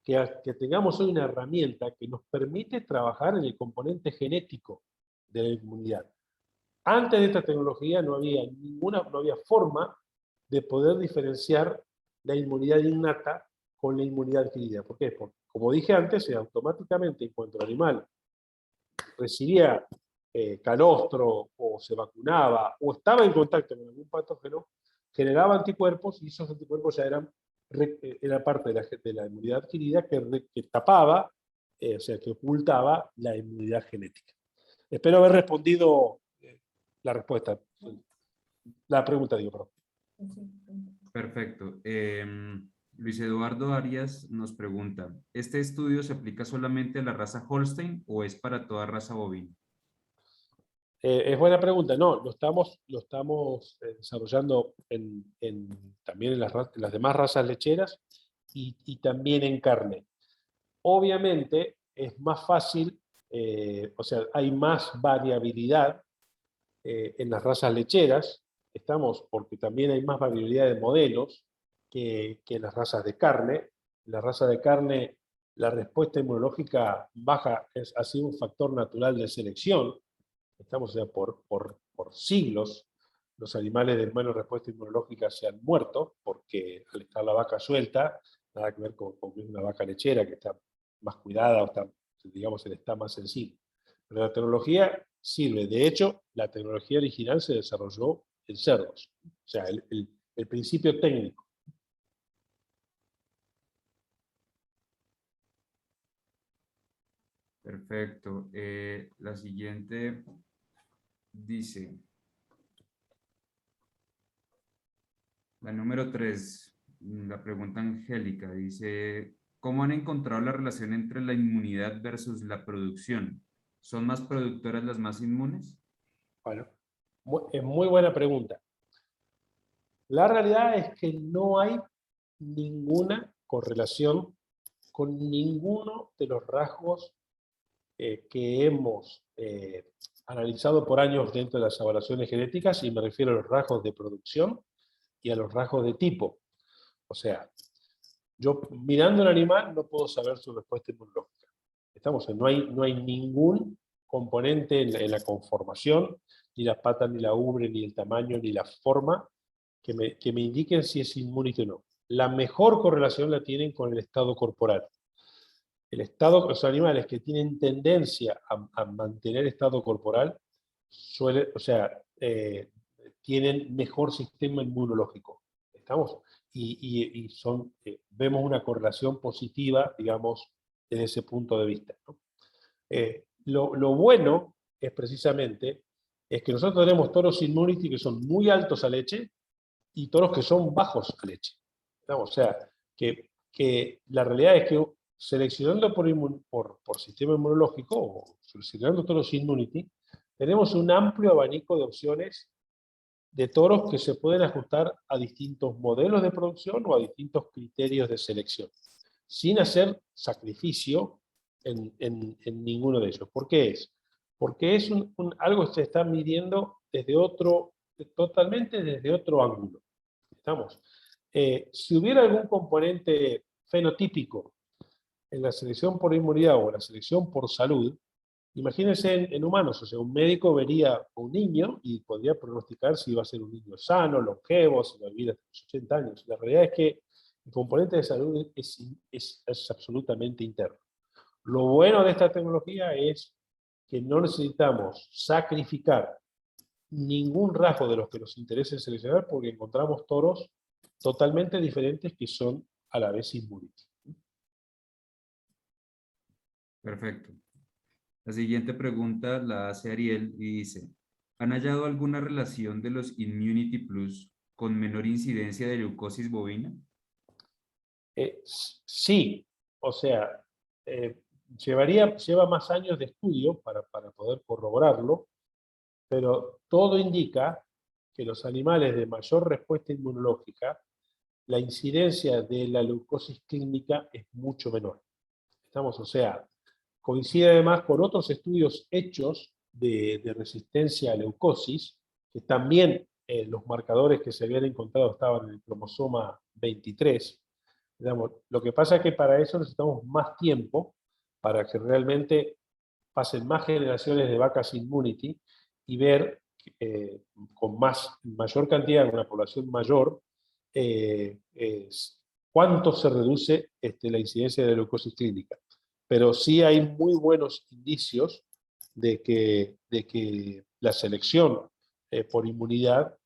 que tengamos hoy una herramienta que nos permite trabajar en el componente genético de la inmunidad. Antes de esta tecnología no había forma de poder diferenciar la inmunidad innata con la inmunidad adquirida. ¿Por qué? Porque, como dije antes, automáticamente en cuanto el animal recibía calostro o se vacunaba o estaba en contacto con algún patógeno, generaba anticuerpos y esos anticuerpos ya era parte de la inmunidad adquirida que tapaba, o sea, que ocultaba la inmunidad genética. Espero haber respondido la respuesta. La pregunta, digo, perdón. Perfecto. Luis Eduardo Arias nos pregunta, ¿este estudio se aplica solamente a la raza Holstein o es para toda raza bovina? Es buena pregunta. No, lo estamos desarrollando también en las demás razas lecheras y también en carne. Obviamente es más fácil, o sea, hay más variabilidad en las razas lecheras, porque también hay más variabilidad de modelos que en las razas de carne. En la raza de carne, la respuesta inmunológica baja ha sido un factor natural de selección. O sea, por siglos, los animales de buena respuesta inmunológica se han muerto, porque al estar la vaca suelta, nada que ver con una vaca lechera que está más cuidada, o está, digamos, está más sensible. Pero la tecnología sirve. De hecho, la tecnología original se desarrolló en cerdos. O sea, el principio técnico. Perfecto. La siguiente dice, la número 3, la pregunta Angélica, dice, ¿cómo han encontrado la relación entre la inmunidad versus la producción? ¿Son más productoras las más inmunes? Bueno, es muy buena pregunta. La realidad es que no hay ninguna correlación con ninguno de los rasgos que hemos analizado por años dentro de las evaluaciones genéticas, y me refiero a los rasgos de producción y a los rasgos de tipo. O sea, yo mirando al animal no puedo saber su respuesta inmunológica. No hay ningún componente en la conformación, ni la pata, ni la ubre, ni el tamaño, ni la forma, que me indiquen si es inmune o no. La mejor correlación la tienen con el estado corporal. Los animales que tienen tendencia a mantener estado corporal, tienen mejor sistema inmunológico. ¿Estamos? Vemos una correlación positiva, digamos, desde ese punto de vista, ¿no? Lo bueno es precisamente que nosotros tenemos toros immunity que son muy altos a leche y toros que son bajos a leche. ¿Estamos? O sea, que la realidad es que seleccionando por sistema inmunológico o seleccionando toros immunity, tenemos un amplio abanico de opciones de toros que se pueden ajustar a distintos modelos de producción o a distintos criterios de selección, sin hacer sacrificio en ninguno de ellos. ¿Por qué es? Porque es algo que se está midiendo totalmente desde otro ángulo. ¿Estamos? Si hubiera algún componente fenotípico en la selección por inmunidad o en la selección por salud, imagínense en humanos, o sea, un médico vería a un niño y podría pronosticar si va a ser un niño sano, longevo, si va a vivir hasta los 80 años. La realidad es que el componente de salud es absolutamente interno. Lo bueno de esta tecnología es que no necesitamos sacrificar ningún rasgo de los que nos interese seleccionar, porque encontramos toros totalmente diferentes que son a la vez inmunes. Perfecto. La siguiente pregunta la hace Ariel y dice, ¿han hallado alguna relación de los Immunity Plus con menor incidencia de leucosis bovina? Sí, o sea, lleva más años de estudio para poder corroborarlo, pero todo indica que los animales de mayor respuesta inmunológica, la incidencia de la leucosis clínica es mucho menor. Estamos, o sea, coincide además con otros estudios hechos de resistencia a leucosis, que también los marcadores que se habían encontrado estaban en el cromosoma 23. Digamos, lo que pasa es que para eso necesitamos más tiempo, para que realmente pasen más generaciones de vacas immunity y ver con mayor cantidad, en una población mayor, cuánto se reduce la incidencia de leucosis clínica. Pero sí hay muy buenos indicios de que la selección por inmunidad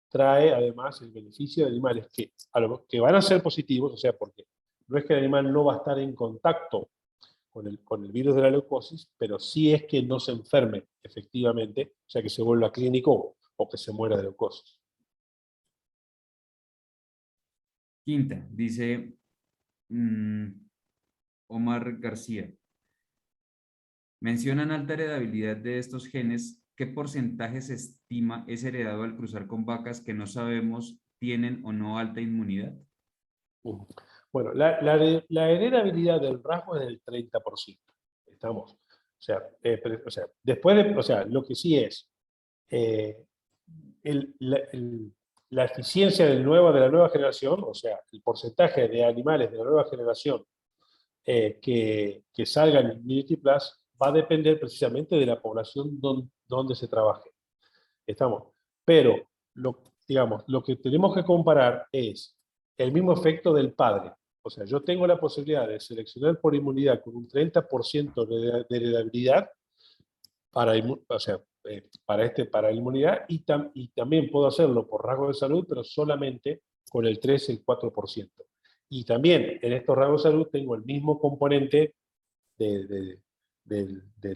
trae además el beneficio de animales que van a ser positivos, o sea, porque no es que el animal no va a estar en contacto con el virus de la leucosis, pero sí es que no se enferme efectivamente, o sea, que se vuelva clínico o que se muera de leucosis. Quinta, dice Omar García. Mencionan alta heredabilidad de estos genes. ¿Qué porcentaje se estima es heredado al cruzar con vacas que no sabemos tienen o no alta inmunidad? Bueno, la heredabilidad del rasgo es del 30%. Estamos. O sea, después de, o sea, lo que sí es, eh, la eficiencia de la nueva generación, o sea, el porcentaje de animales de la nueva generación que salgan en Immunity Plus va a depender precisamente de la población donde se trabaje. Estamos. Pero, digamos, lo que tenemos que comparar es el mismo efecto del padre. O sea, yo tengo la posibilidad de seleccionar por inmunidad con un 30% de heredabilidad o sea, para inmunidad y también puedo hacerlo por rasgo de salud, pero solamente con el 3, el 4%. Y también en estos rasgos de salud tengo el mismo componente del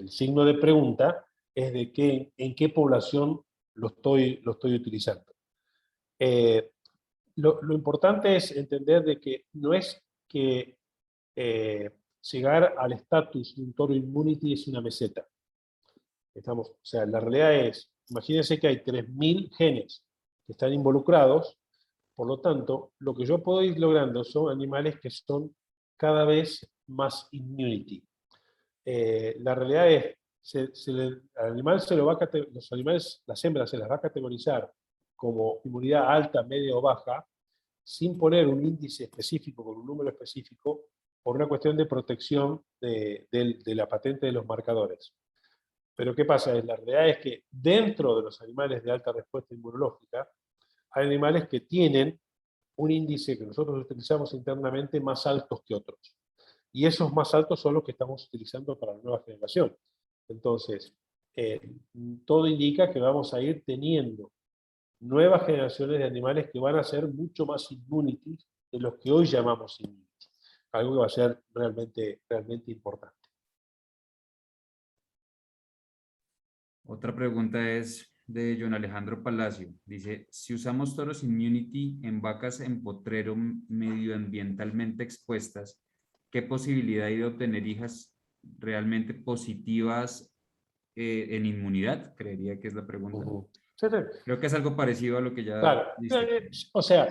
signo de pregunta, es de en qué población lo estoy utilizando. Lo importante es entender de que no es que llegar al estatus de un toro immunity es una meseta. O sea, la realidad es, imagínense que hay 3.000 genes que están involucrados, por lo tanto, lo que yo puedo ir logrando son animales que son cada vez más immunity. La realidad es, al animal los animales, las hembras se las va a categorizar como inmunidad alta, media o baja, sin poner un índice específico, con un número específico, por una cuestión de protección de la patente de los marcadores. Pero ¿qué pasa? La realidad es que dentro de los animales de alta respuesta inmunológica, hay animales que tienen un índice que nosotros utilizamos internamente más altos que otros. Y esos más altos son los que estamos utilizando para la nueva generación. Entonces, eh, todo indica que vamos a ir teniendo nuevas generaciones de animales que van a ser mucho más immunity de los que hoy llamamos immunity. Algo que va a ser realmente, realmente importante. Otra pregunta es de John Alejandro Palacio. Dice, si usamos toros immunity en vacas en potrero medioambientalmente expuestas, ¿qué posibilidad hay de obtener hijas realmente positivas en inmunidad? Creería que es la pregunta. Sí, sí. Creo que es algo parecido a lo que ya Claro, diste. o sea,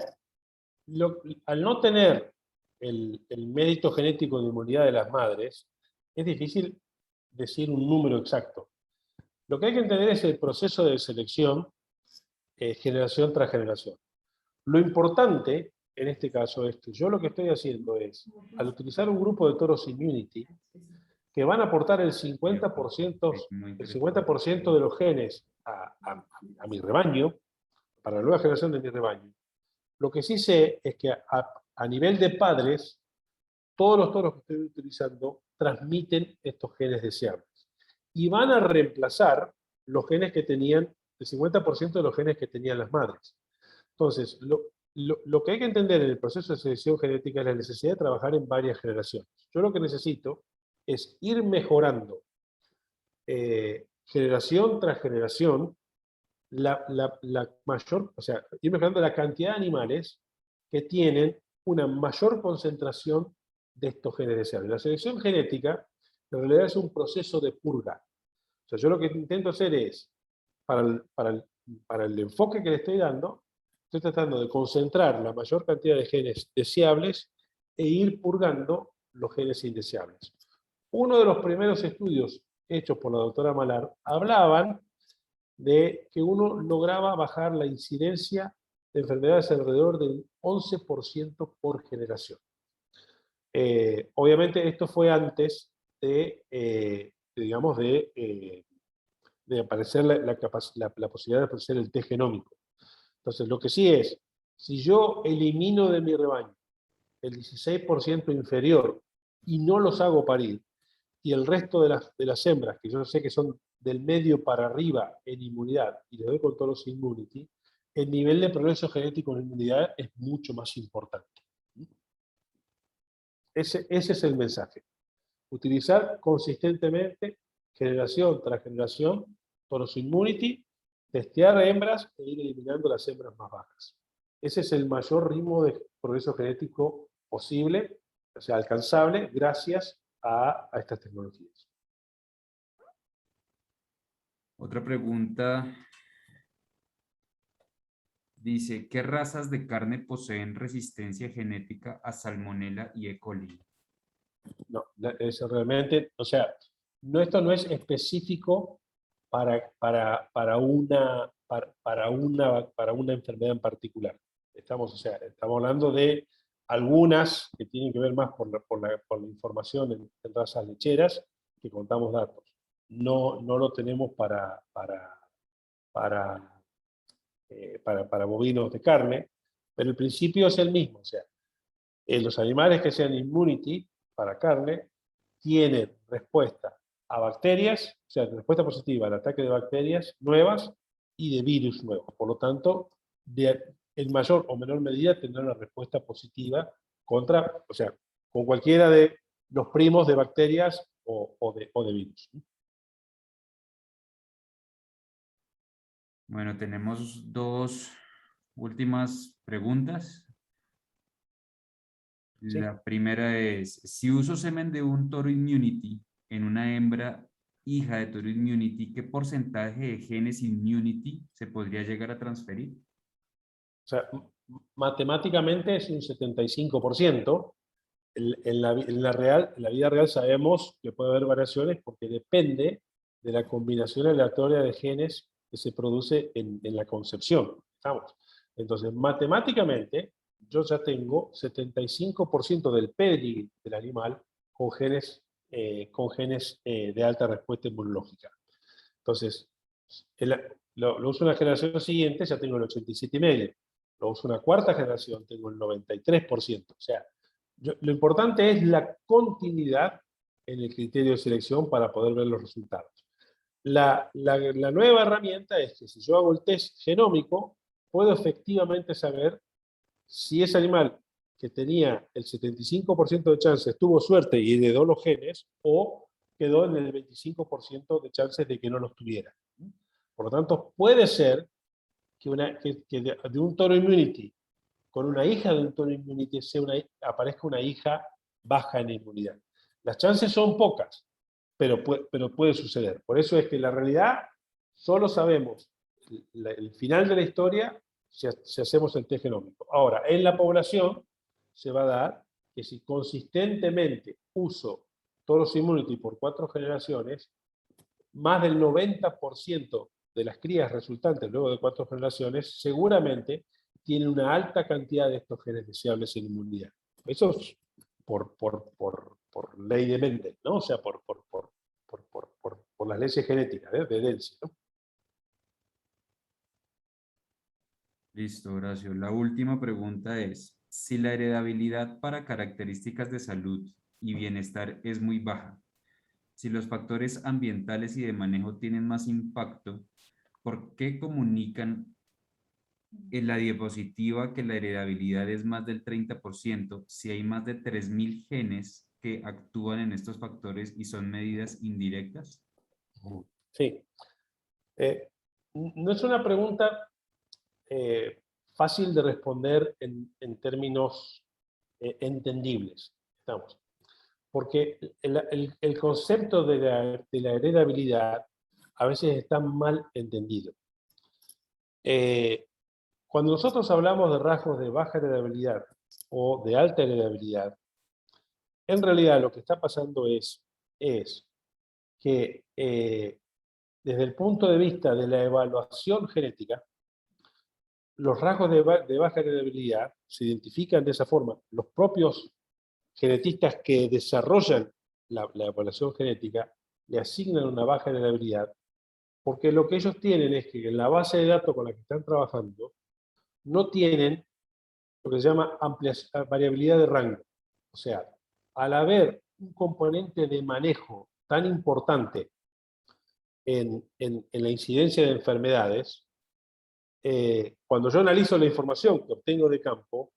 al no tener el mérito genético de inmunidad de las madres, es difícil decir un número exacto. Lo que hay que entender es el proceso de selección generación tras generación. Lo importante en este caso es que yo lo que estoy haciendo es, al utilizar un grupo de toros immunity, que van a aportar el 50%, Muy el interesante. 50% de los genes a mi rebaño, para la nueva generación de mi rebaño. Lo que sí sé es que a nivel de padres, todos los toros que estoy utilizando transmiten estos genes deseables. Y van a reemplazar los genes que tenían, el 50% de los genes que tenían las madres. Entonces, lo que hay que entender en el proceso de selección genética es la necesidad de trabajar en varias generaciones. Yo lo que necesito es ir mejorando generación tras generación la mayor, o sea, ir mejorando la cantidad de animales que tienen una mayor concentración de estos genes deseables. La selección genética en realidad es un proceso de purga. O sea, yo lo que intento hacer es, para el enfoque que le estoy dando, estoy tratando de concentrar la mayor cantidad de genes deseables e ir purgando los genes indeseables. Uno de los primeros estudios hechos por la doctora Malar hablaban de que uno lograba bajar la incidencia de enfermedades alrededor del 11% por generación. Obviamente esto fue antes digamos, de aparecer la posibilidad de aparecer el test genómico. Entonces, lo que sí es, si yo elimino de mi rebaño el 16% inferior y no los hago parir, y el resto de las hembras, que yo sé que son del medio para arriba en inmunidad, y le doy con todos los immunity, el nivel de progreso genético en inmunidad es mucho más importante. Ese es el mensaje. Utilizar consistentemente, generación tras generación, todos los immunity, testear hembras e ir eliminando las hembras más bajas. Ese es el mayor ritmo de progreso genético posible, o sea, alcanzable, gracias a estas tecnologías. Otra pregunta dice, ¿qué razas de carne poseen resistencia genética a Salmonella y E. coli? No, es realmente, o sea, esto no es específico para una enfermedad en particular. Estamos hablando de algunas que tienen que ver más por la información en razas lecheras, que contamos datos. No lo tenemos para, para bovinos de carne, pero el principio es el mismo. O sea, los animales que sean immunity para carne tienen respuesta a bacterias, o sea, respuesta positiva al ataque de bacterias nuevas y de virus nuevos. Por lo tanto, en mayor o menor medida tendrán una respuesta positiva contra, o sea, con cualquiera de los primos de bacterias o de virus. Bueno, tenemos dos últimas preguntas. ¿Sí? La primera es, si uso semen de un toro immunity en una hembra hija de toro immunity, ¿qué porcentaje de genes immunity se podría llegar a transferir? O sea, matemáticamente es un 75%. En la vida real sabemos que puede haber variaciones porque depende de la combinación aleatoria de genes que se produce en la concepción. ¿Estamos? Entonces, matemáticamente, yo ya tengo 75% del pedigree del animal con genes de alta respuesta inmunológica. Entonces, lo uso en la generación siguiente, ya tengo el 87,5%. Lo uso una cuarta generación, tengo el 93%. O sea, lo importante es la continuidad en el criterio de selección para poder ver los resultados. La nueva herramienta es que si yo hago el test genómico, puedo efectivamente saber si ese animal que tenía el 75% de chances tuvo suerte y heredó los genes, o quedó en el 25% de chances de que no los tuviera. Por lo tanto, puede ser que de un toro immunity con una hija de un toro immunity aparezca una hija baja en inmunidad. Las chances son pocas, pero puede suceder. Por eso es que la realidad solo sabemos el final de la historia si hacemos el test genómico. Ahora, en la población se va a dar que si consistentemente uso toros immunity por 4 generaciones, más del 90% de las crías resultantes luego de 4 generaciones seguramente tienen una alta cantidad de estos genes deseables en inmunidad. Eso es por ley de Mendel, ¿no? O sea, por las leyes genéticas de Densi, ¿no? Listo, Horacio. La última pregunta es, si la heredabilidad para características de salud y bienestar es muy baja, si los factores ambientales y de manejo tienen más impacto, ¿por qué comunican en la diapositiva que la heredabilidad es más del 30% si hay más de 3.000 genes que actúan en estos factores y son medidas indirectas? Sí. No es una pregunta fácil de responder en términos entendibles. ¿Estamos? Porque el concepto de la heredabilidad a veces está mal entendido. Cuando nosotros hablamos de rasgos de baja heredabilidad o de alta heredabilidad, en realidad lo que está pasando es que desde el punto de vista de la evaluación genética, los rasgos de baja heredabilidad se identifican de esa forma. Los propios genetistas que desarrollan la evaluación genética le asignan una baja heredabilidad, porque lo que ellos tienen es que en la base de datos con la que están trabajando no tienen lo que se llama variabilidad de rango. O sea, al haber un componente de manejo tan importante en la incidencia de enfermedades, cuando yo analizo la información que obtengo de campo,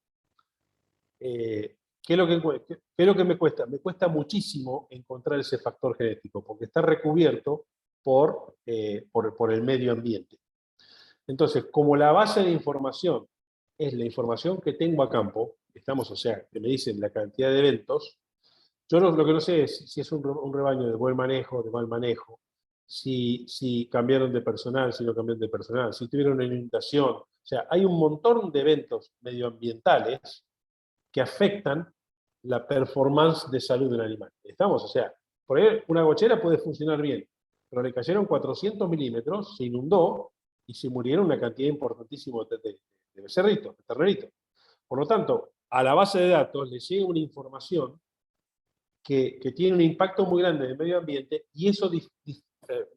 ¿qué es lo que me cuesta? Me cuesta muchísimo encontrar ese factor genético, porque está recubierto por el medio ambiente. Entonces, como la base de información es la información que tengo a campo, o sea, que me dicen la cantidad de eventos, yo lo que no sé es si es un rebaño de buen manejo, de mal manejo, si cambiaron de personal, si no cambiaron de personal, si tuvieron una inundación. O sea, hay un montón de eventos medioambientales que afectan la performance de salud del animal. ¿Estamos? O sea, por ahí una gochera puede funcionar bien, pero le cayeron 400 milímetros, se inundó y se murieron una cantidad importantísima de becerritos, de terneritos. Por lo tanto, a la base de datos le llega una información que tiene un impacto muy grande en el medio ambiente y eso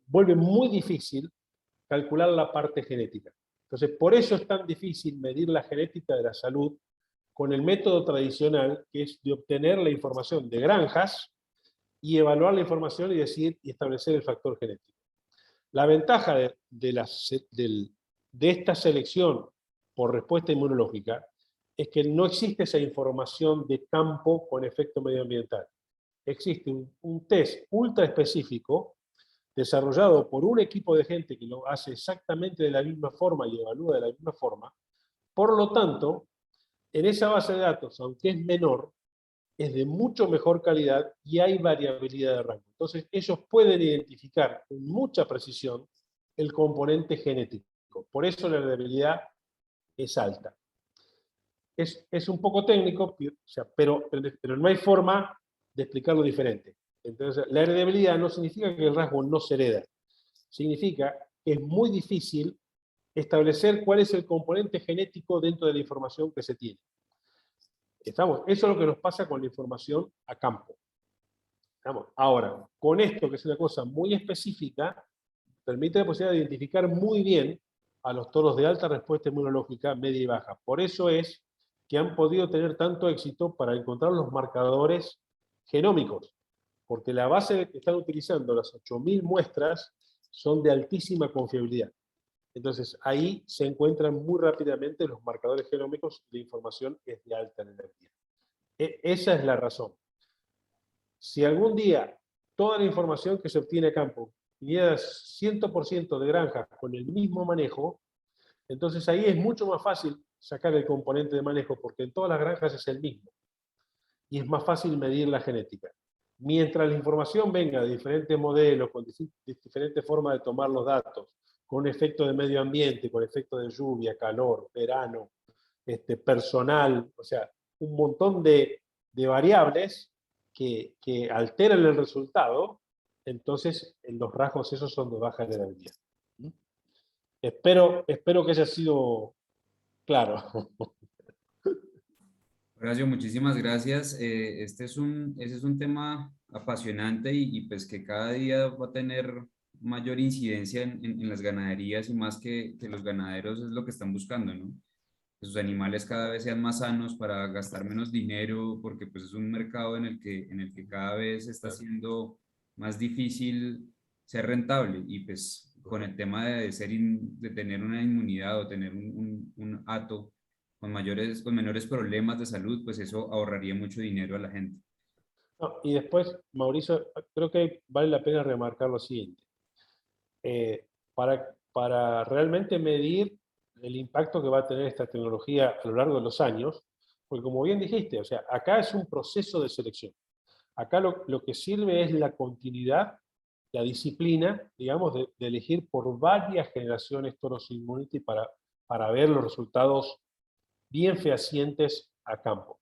vuelve muy difícil calcular la parte genética. Entonces, por eso es tan difícil medir la genética de la salud con el método tradicional, que es de obtener la información de granjas y evaluar la información y establecer el factor genético. La ventaja de esta selección por respuesta inmunológica es que no existe esa información de campo con efecto medioambiental. Existe un test ultra específico desarrollado por un equipo de gente que lo hace exactamente de la misma forma y evalúa de la misma forma. Por lo tanto, en esa base de datos, aunque es menor, es de mucho mejor calidad y hay variabilidad de rango. Entonces, ellos pueden identificar con mucha precisión el componente genético. Por eso la heredabilidad es alta. Es un poco técnico, o sea, pero no hay forma de explicarlo diferente. Entonces, la heredabilidad no significa que el rasgo no se hereda. Significa que es muy difícil establecer cuál es el componente genético dentro de la información que se tiene. Eso es lo que nos pasa con la información a campo. Ahora, con esto, que es una cosa muy específica, permite la posibilidad de identificar muy bien a los toros de alta respuesta inmunológica, media y baja. Por eso es que han podido tener tanto éxito para encontrar los marcadores genómicos, porque la base que están utilizando, las 8.000 muestras, son de altísima confiabilidad. Entonces, ahí se encuentran muy rápidamente los marcadores genómicos y la información es de alta energía. Esa es la razón. Si algún día toda la información que se obtiene a campo viniera 100% de granjas con el mismo manejo, entonces ahí es mucho más fácil sacar el componente de manejo, porque en todas las granjas es el mismo. Y es más fácil medir la genética. Mientras la información venga de diferentes modelos, con diferentes formas de tomar los datos, con efecto de medio ambiente, con efecto de lluvia, calor, verano, personal, o sea, un montón de variables que alteran el resultado, entonces los rasgos esos son de baja heredabilidad. Espero que haya sido claro. Horacio, muchísimas gracias. Ese es un tema apasionante pues que cada día va a tener mayor incidencia en las ganaderías y más que los ganaderos es lo que están buscando, ¿no? Que sus animales cada vez sean más sanos para gastar menos dinero, porque pues es un mercado en el que cada vez está siendo más difícil ser rentable y pues con el tema de tener una inmunidad o tener un hato con menores problemas de salud, pues eso ahorraría mucho dinero a la gente. No, y después, Mauricio, creo que vale la pena remarcar lo siguiente. Para realmente medir el impacto que va a tener esta tecnología a lo largo de los años, Porque como bien dijiste, o sea, acá es un proceso de selección. Acá lo que sirve es la continuidad, la disciplina, digamos, de elegir por varias generaciones toros Immunity para ver los resultados bien fehacientes a campo.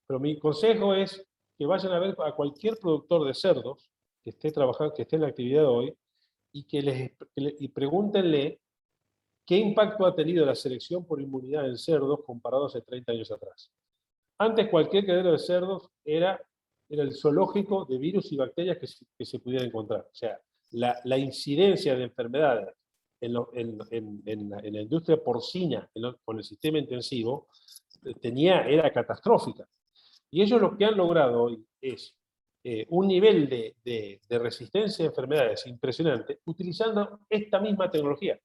Pero mi consejo es que vayan a ver a cualquier productor de cerdos que esté trabajando, que esté en la actividad hoy, y pregúntenle qué impacto ha tenido la selección por inmunidad en cerdos comparado hace 30 años atrás. Antes cualquier criadero de cerdos era el zoológico de virus y bacterias que se pudiera encontrar. O sea, la incidencia de enfermedades en la industria porcina con el sistema intensivo era catastrófica. Y ellos lo que han logrado hoy es un nivel de resistencia a enfermedades impresionante utilizando esta misma tecnología.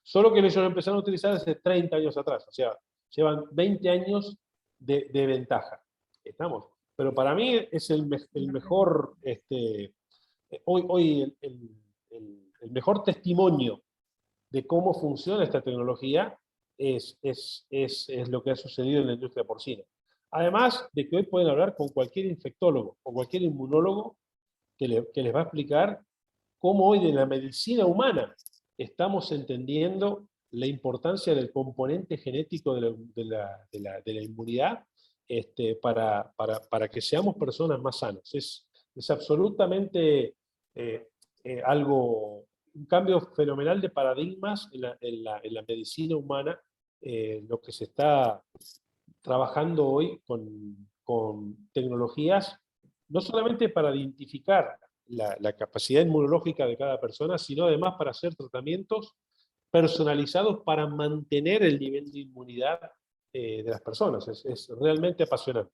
Solo que ellos lo empezaron a utilizar hace 30 años atrás. O sea, llevan 20 años de ventaja. ¿Estamos? Pero para mí es el mejor, hoy el mejor testimonio de cómo funciona esta tecnología es lo que ha sucedido en la industria porcina. Además de que hoy pueden hablar con cualquier infectólogo o cualquier inmunólogo que les va a explicar cómo hoy de la medicina humana estamos entendiendo la importancia del componente genético de la inmunidad para que seamos personas más sanas. Es absolutamente un cambio fenomenal de paradigmas en la medicina humana, lo que se está trabajando hoy con tecnologías, no solamente para identificar la capacidad inmunológica de cada persona, sino además para hacer tratamientos personalizados para mantener el nivel de inmunidad de las personas. Es realmente apasionante.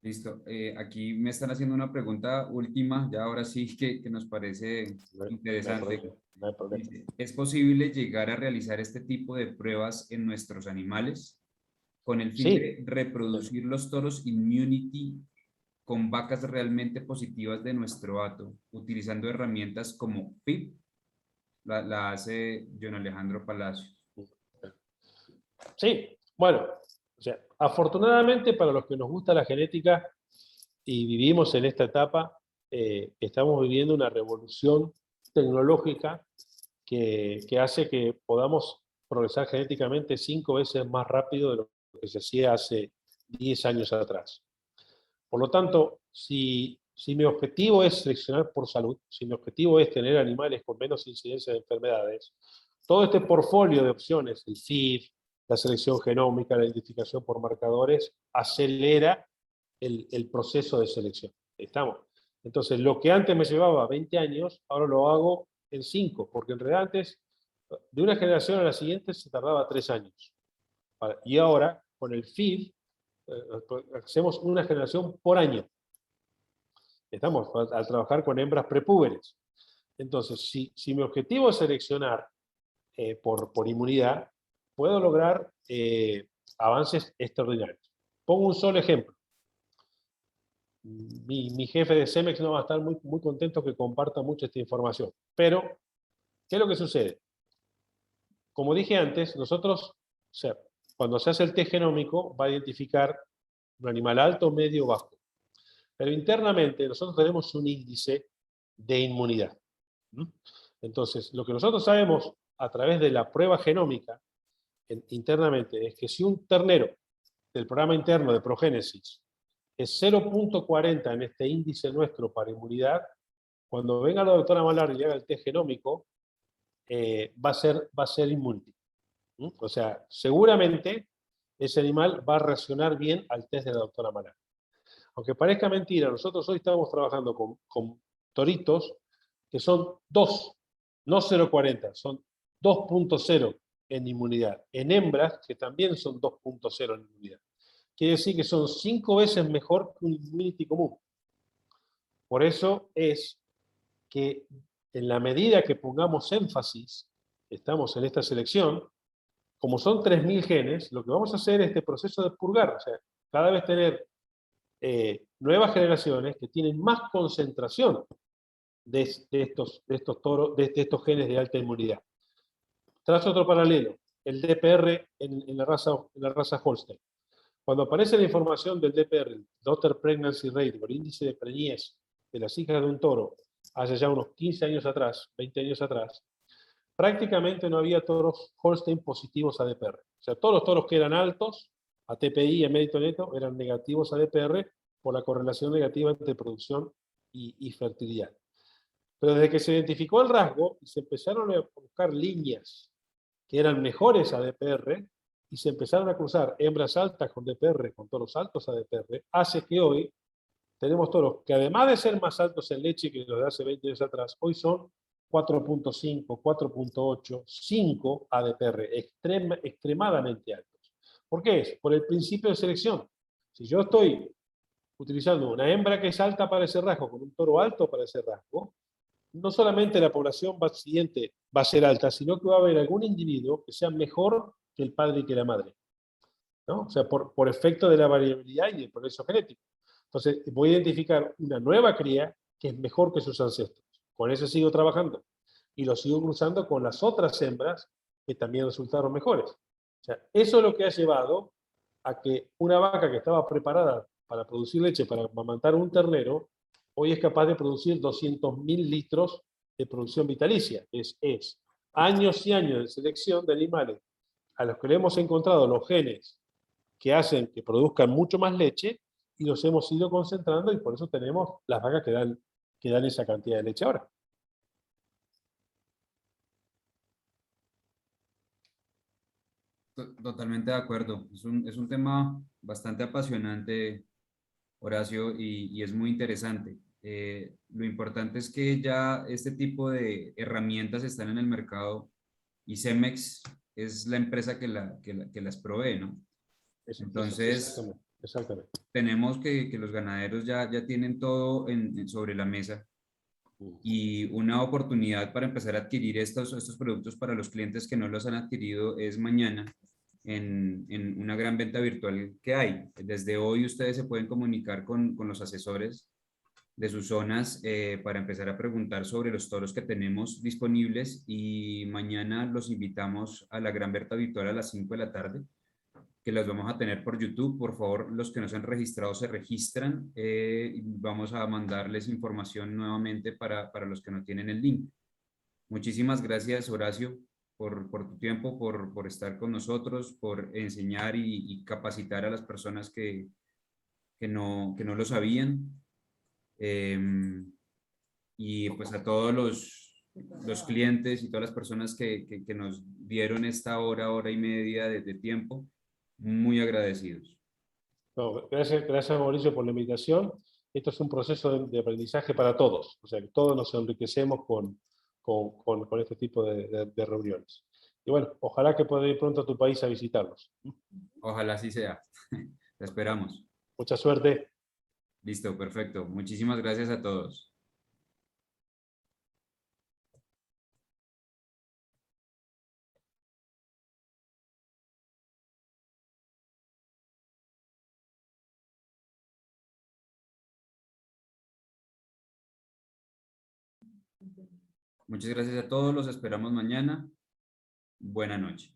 Listo. Aquí me están haciendo una pregunta última, ya ahora sí que nos parece interesante. No hay problema. Dice, ¿es posible llegar a realizar este tipo de pruebas en nuestros animales con el fin Sí. de reproducir los toros Immunity con vacas realmente positivas de nuestro hato, utilizando herramientas como PIP? La hace John Alejandro Palacios. Sí, bueno, o sea, afortunadamente para los que nos gusta la genética y vivimos en esta etapa, estamos viviendo una revolución tecnológica que hace que podamos progresar genéticamente 5 veces más rápido de lo que se hacía hace 10 años atrás. Por lo tanto, si mi objetivo es seleccionar por salud, si mi objetivo es tener animales con menos incidencia de enfermedades, todo este portfolio de opciones, el FIF, la selección genómica, la identificación por marcadores, acelera el proceso de selección. ¿Estamos? Entonces, lo que antes me llevaba 20 años, ahora lo hago en 5, porque en realidad antes, de una generación a la siguiente, se tardaba 3 años. Y ahora, con el FIF, hacemos una generación por año. Estamos al trabajar con hembras prepúberes. Entonces, si mi objetivo es seleccionar por inmunidad, puedo lograr avances extraordinarios. Pongo un solo ejemplo. Mi jefe de CEMEX no va a estar muy, muy contento que comparta mucho esta información. Pero, ¿qué es lo que sucede? Como dije antes, nosotros, o sea, cuando se hace el test genómico, va a identificar un animal alto, medio, bajo. Pero internamente nosotros tenemos un índice de inmunidad. Entonces, lo que nosotros sabemos a través de la prueba genómica internamente es que si un ternero del programa interno de progénesis es 0.40 en este índice nuestro para inmunidad, cuando venga la doctora Malar y le haga el test genómico, va a ser inmune. O sea, seguramente ese animal va a reaccionar bien al test de la doctora Malar. Aunque parezca mentira, nosotros hoy estamos trabajando con toritos que son 2, no 0.40, son 2.0 en inmunidad. En hembras que también son 2.0 en inmunidad. Quiere decir que son 5 veces mejor que un immunity común. Por eso es que en la medida que pongamos énfasis, estamos en esta selección, como son 3.000 genes, lo que vamos a hacer es este proceso de purgar, o sea, cada vez tener nuevas generaciones que tienen más concentración de estos genes de alta inmunidad. Tras otro paralelo, el DPR en la raza Holstein. Cuando aparece la información del DPR, el Daughter Pregnancy Rate, o el índice de preñez de las hijas de un toro, hace ya unos 15 años atrás, 20 años atrás, prácticamente no había toros Holstein positivos a DPR. O sea, todos los toros que eran altos, a TPI, a mérito neto, eran negativos a DPR por la correlación negativa entre producción y fertilidad. Pero desde que se identificó el rasgo y se empezaron a buscar líneas que eran mejores a DPR y se empezaron a cruzar hembras altas con DPR, con toros altos a DPR, hace que hoy tenemos toros que además de ser más altos en leche que los de hace 20 años atrás, hoy son 4.5, 4.8, 5 ADPR, extremadamente altos. ¿Por qué es? Por el principio de selección. Si yo estoy utilizando una hembra que es alta para ese rasgo, con un toro alto para ese rasgo, no solamente la población siguiente va a ser alta, sino que va a haber algún individuo que sea mejor que el padre y que la madre, ¿no? O sea, por efecto de la variabilidad y del progreso genético. Entonces, voy a identificar una nueva cría que es mejor que sus ancestros. Con eso sigo trabajando. Y lo sigo cruzando con las otras hembras que también resultaron mejores. O sea, eso es lo que ha llevado a que una vaca que estaba preparada para producir leche, para amamantar un ternero, hoy es capaz de producir 200.000 litros de producción vitalicia. Es años y años de selección de animales a los que le hemos encontrado los genes que hacen que produzcan mucho más leche y los hemos ido concentrando y por eso tenemos las vacas que dan esa cantidad de leche ahora. Totalmente de acuerdo. Es un tema bastante apasionante, Horacio, y es muy interesante. Lo importante es que ya este tipo de herramientas están en el mercado y Cemex es la empresa que las provee, ¿no? Entonces, Exactamente, exactamente. tenemos que los ganaderos ya tienen todo sobre la mesa y una oportunidad para empezar a adquirir estos productos para los clientes que no los han adquirido es mañana en una gran venta virtual que hay. Desde hoy ustedes se pueden comunicar con los asesores de sus zonas para empezar a preguntar sobre los toros que tenemos disponibles y mañana los invitamos a la gran venta virtual a las 5 de la tarde que las vamos a tener por YouTube. Por favor, los que no se han registrado se registran. Y vamos a mandarles información nuevamente para los que no tienen el link. Muchísimas gracias, Horacio, por tu tiempo, por estar con nosotros, por enseñar y capacitar a las personas que no lo sabían. Y pues a todos los clientes y todas las personas que nos dieron esta hora y media de tiempo, muy agradecidos. No, gracias Mauricio por la invitación. Esto es un proceso de aprendizaje para todos. O sea, que todos nos enriquecemos con este tipo de reuniones. Y bueno, ojalá que pueda ir pronto a tu país a visitarlos. Ojalá así sea. Te esperamos. Mucha suerte. Listo, perfecto. Muchísimas gracias a todos. Muchas gracias a todos. Los esperamos mañana. Buena noche.